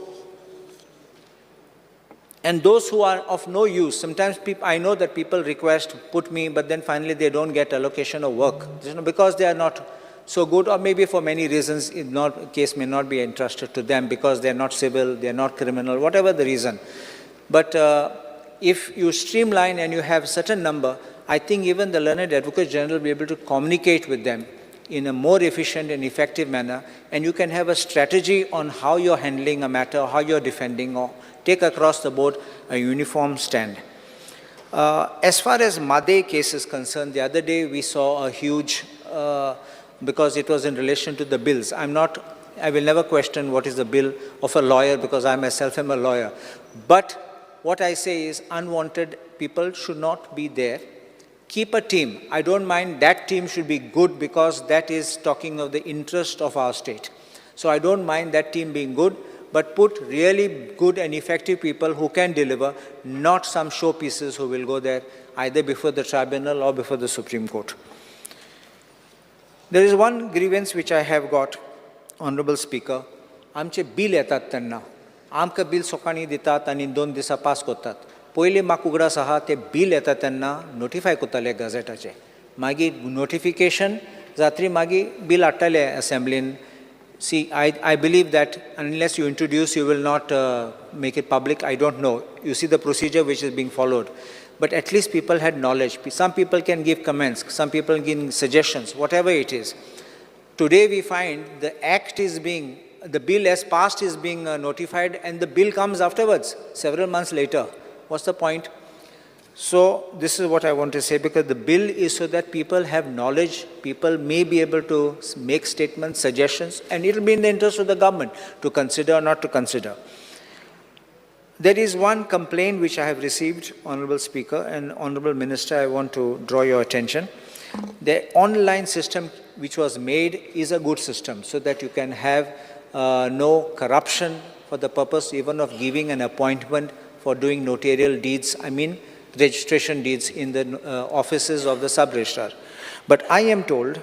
and those who are of no use, sometimes I know that people request, put me, but then finally they don't get allocation of work, because they are not so good, or maybe for many reasons, case may not be entrusted to them because they're not civil, they're not criminal, whatever the reason. But if you streamline and you have a certain number, I think even the Learned Advocate General will be able to communicate with them in a more efficient and effective manner, and you can have a strategy on how you're handling a matter, how you're defending, or take across the board a uniform stand. As far as Made case is concerned, the other day we saw a huge, because it was in relation to the bills. I will never question what is the bill of a lawyer, because I myself am a lawyer. But what I say is, unwanted people should not be there. Keep a team. I don't mind that team should be good, because that is talking of the interest of our state. So I don't mind that team being good, but put really good and effective people who can deliver, not some showpieces who will go there either before the tribunal or before the Supreme Court. There is one grievance which I have got, Honorable Speaker. आमचे bill येतात तेन्ना आमकां bill सकाळीं दितात आनी 2 दिसां pass करतात. पयलीं म्हाका उगडास आहा ते बिल येता तेन्ना नोटिफाय करताले गॅझेटाचेर, मागीर नोटिफिकेशन जातरी मागीर बिल हाडटाले असेंब्लीन. See, I believe that unless you introduce, you will not make it public. I don't know. You see the procedure which is being followed. But at least people had knowledge. Some people can give comments. Some people give suggestions, whatever it is. Today we find the the bill as passed is being notified and the bill comes afterwards, several months later. What's the point? So this is what I want to say, because the bill is so that people have knowledge, people may be able to make statements, suggestions, and it will be in the interest of the government to consider or not to consider. There is one complaint which I have received, Honorable Speaker and Honorable Minister, I want to draw your attention. The online system which was made is a good system so that you can have no corruption for the purpose even of giving an appointment for doing notarial deeds, registration deeds in the offices of the sub-registrar. But I am told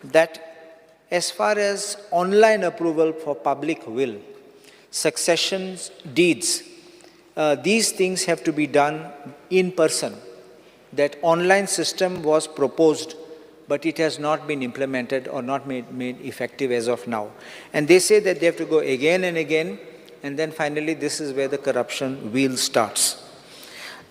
that as far as online approval for public will, successions, deeds, these things have to be done in person. That online system was proposed, but it has not been implemented or not made effective as of now. And they say that they have to go again and again, and then finally this is where the corruption wheel starts.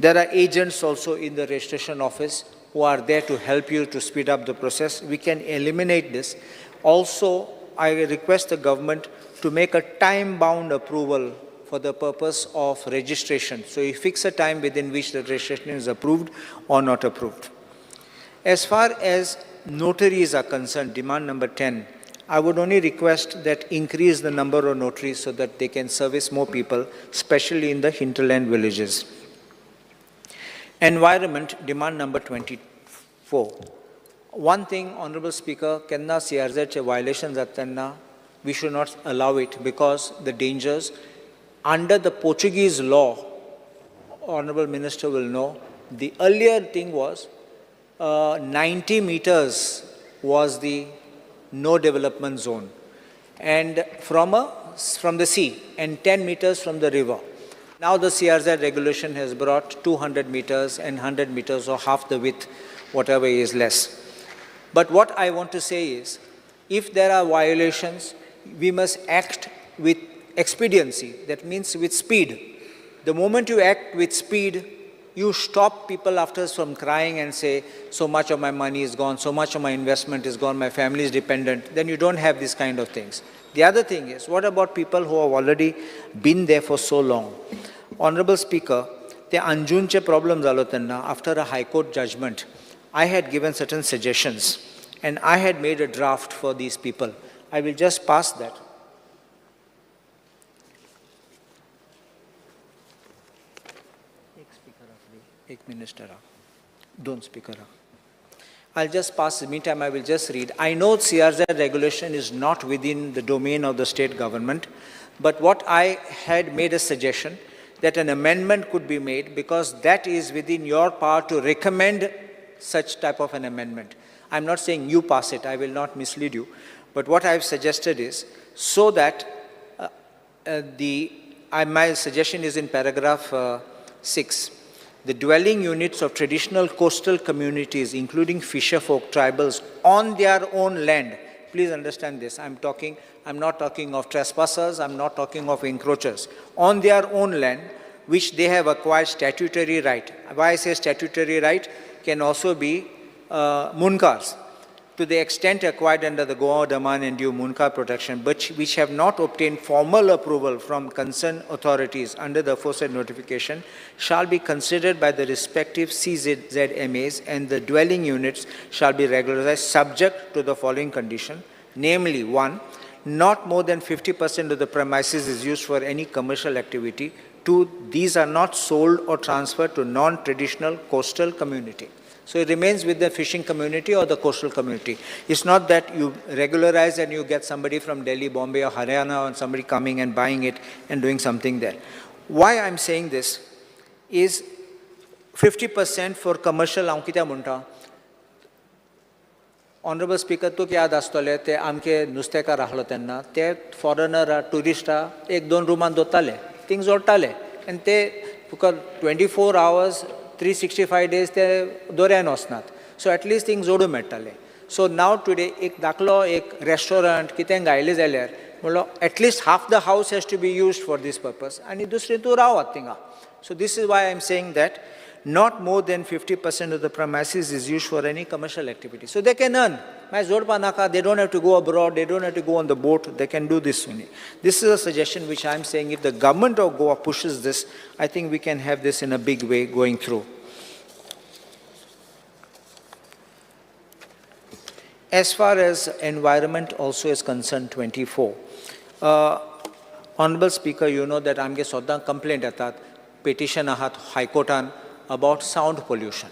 There are agents also in the registration office who are there to help you to speed up the process. We can eliminate this. Also, I request the government to make a time-bound approval for the purpose of registration. So you fix a time within which the registration is approved or not approved. As far as notaries are concerned, demand number 10, I would only request that increase the number of notaries so that they can service more people, especially in the hinterland villages. Environment, demand number 24. One thing, Honorable Speaker, kenna CRZ violations atanna, we should not allow it because the dangers under the Portuguese law, Honorable Minister will know, the earlier thing was 90 meters was the no development zone, and from the sea, and 10 meters from the river. Now the CRZ regulation has brought 200 meters and 100 meters or half the width, whatever is less. But what I want to say is, if there are violations, we must act with expediency, that means with speed. The moment you act with speed, you stop people after from crying and say, so much of my money is gone, so much of my investment is gone, my family is dependent, then you don't have these kind of things. The other thing is, what about people who have already been there for so long? Honorable Speaker, the Anjunche problem zalo tanna, after a High Court judgment, I had given certain suggestions and I had made a draft for these people. I will just pass that. Minister, don't speaker. I'll just pass. Meantime, I will just read. I know CRZ regulation is not within the domain of the state government, but what I had made a suggestion that an amendment could be made because that is within your power to recommend such type of an amendment. I'm not saying you pass it. I will not mislead you. But what I've suggested is so that my suggestion is in paragraph 6. The dwelling units of traditional coastal communities, including fisherfolk, tribals, on their own land. Please understand this. I'm not talking of trespassers, I'm not talking of encroachers. On their own land, which they have acquired statutory right. Why I say statutory right can also be munkars, to the extent acquired under the Goa, Daman and Diu Munkar protection, but which have not obtained formal approval from concerned authorities under the aforesaid notification, shall be considered by the respective CZMAs, and the dwelling units shall be regularized subject to the following condition, namely, 1, not more than 50% of the premises is used for any commercial activity. 2, these are not sold or transferred to non-traditional coastal community. So it remains with the fishing community or the coastal community. It's not that you regularize and you get somebody from Delhi, Bombay or Haryana or somebody coming and buying it and doing something there. Why I'm saying this is 50% for commercial ankita munta. Honourable speaker तुका याद आसतले ते आमचे नुस्तेकार आहलो तेन्ना ते foreigner टुरिस्टां 1-2 रुमान दवरताले थिंग जोडटाले आनी ते तुका 24 hours 365 days ते दोऱ्यान वचनात सो एटलिस्ट थिंग जोडूं मेळटाले सो नाव टुडे एक दाखलो एक रेस्टॉरंट कितें गायलें जाल्यार म्हणलो at least half the house has to be used for this purpose आनी दुसरें तूं रावात थिंगा so this is why I am saying that not more than 50% of the premises is used for any commercial activity. So they can earn. They don't have to go abroad, they don't have to go on the boat, they can do this only. This is a suggestion which I'm saying if the government of Goa pushes this, I think we can have this in a big way going through. As far as environment also is concerned, 24. Honorable Speaker, you know that I'm getting a complaint atat, petition ahat High Courtan about sound pollution.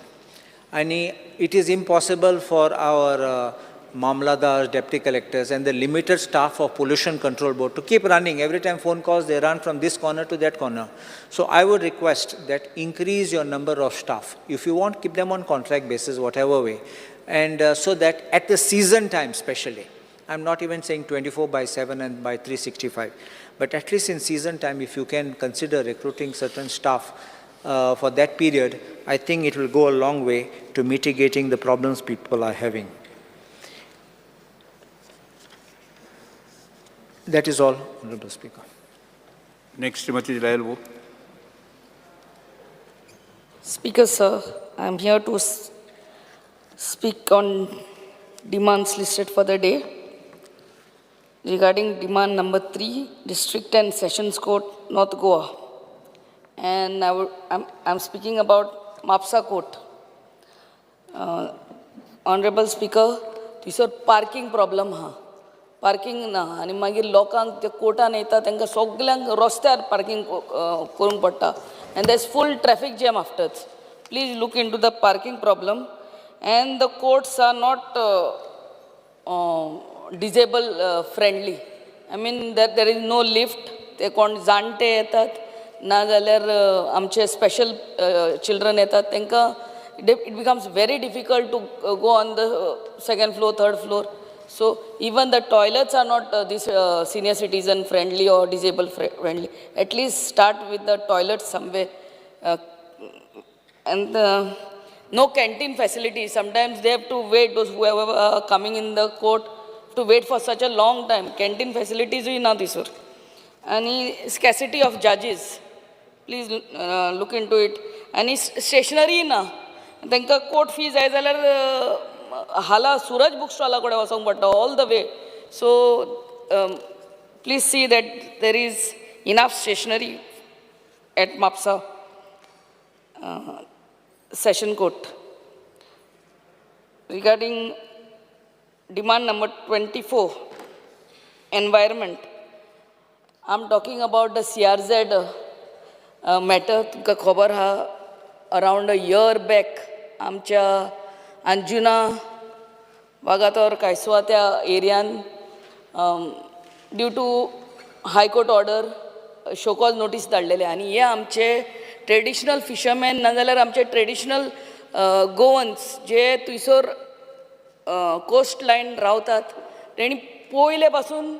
And it is impossible for our Mamladars, deputy collectors and the limited staff of Pollution Control Board to keep running. Every time phone calls, they run from this corner to that corner. So I would request that increase your number of staff. If you want, keep them on contract basis, whatever way. And so that at the season time especially, I'm not even saying 24/7 and by 365, but at least in season time, if you can consider recruiting certain staff for that period, I think it will go a long way to mitigating the problems people are having. That is all, Honorable Speaker. Next, Srimati Layalwu. Speaker, sir, I am here to speak on demands listed for the day. Regarding demand number 3, District and Sessions Court, North Goa. And I'm speaking about Mapsa Court. Honorable Speaker, this is parking problem ha. Parking na आणि मागीर लोकांक ते कोर्टान येता तांकां सगळ्यांक रस्त्यार parking करूंक पडटा and there's full traffic jam afterwards. Please look into the parking problem and the courts are not disabled friendly. I mean that there is no lift. ते कोण जाणटे येतात ना जाल्यार आमचे स्पेशल चिल्ड्रन येतात तांकां it becomes very difficult to go on the second floor, third floor. So even the toilets are not this senior citizen friendly or disabled friendly. At least start with the toilets somewhere. And no canteen facilities. Sometimes they have to wait, those whoever are coming in the court, to wait for such a long time. Canteen facilities is not this. And scarcity of judges. Please look into it. And stationery na. तांकां court fee जाय जाल्यार हाला सूरज book स्टॉला कडेन वचोंक पडटा all the way so please see that there is enough stationery at Mapusa session court regarding demand number 24 environment I am talking about the CRZ matter तुमकां खबर आहा अराउंड अ year back आमच्या अंजुना वागातोर कांयसुवा त्या एरियान due to high court order show cause notice धाडलेले आनी हे आमचे ट्रेडिशनल फिशरमॅन नाजाल्यार आमचे ट्रेडिशनल गोवन्स जे थंयसर कोस्ट लायन रावतात तेणी पयले पासून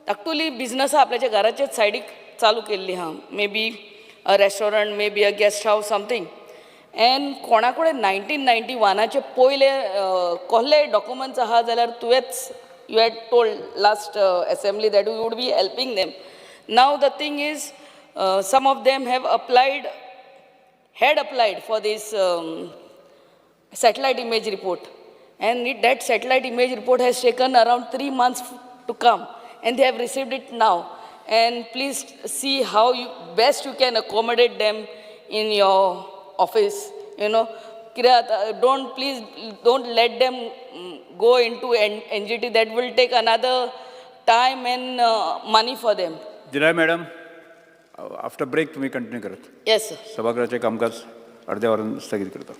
धाकटुली बिजनस आपल्याच्या घराचे सायडीक चालू केल्ली आहा may be a restaurant may be a guest house something and कोणा कडेन 1991चे पयले कसले डॉक्युमेंट्स आहा जाल्यार तुवेंच you had told last assembly that you would be helping them now the thing is some of them have had applied for this satellite image report and that satellite image report has taken around 3 months to come and they have received it now and please see how you best you can accommodate them in your office, you know. Don't let them go into NGT. That will take another time and money for them. Jirai madam, after break तुम्ही continue करत. Yes, sir. सभागृहाचे कामकाज अर्ध्या वरून स्थगित करतो.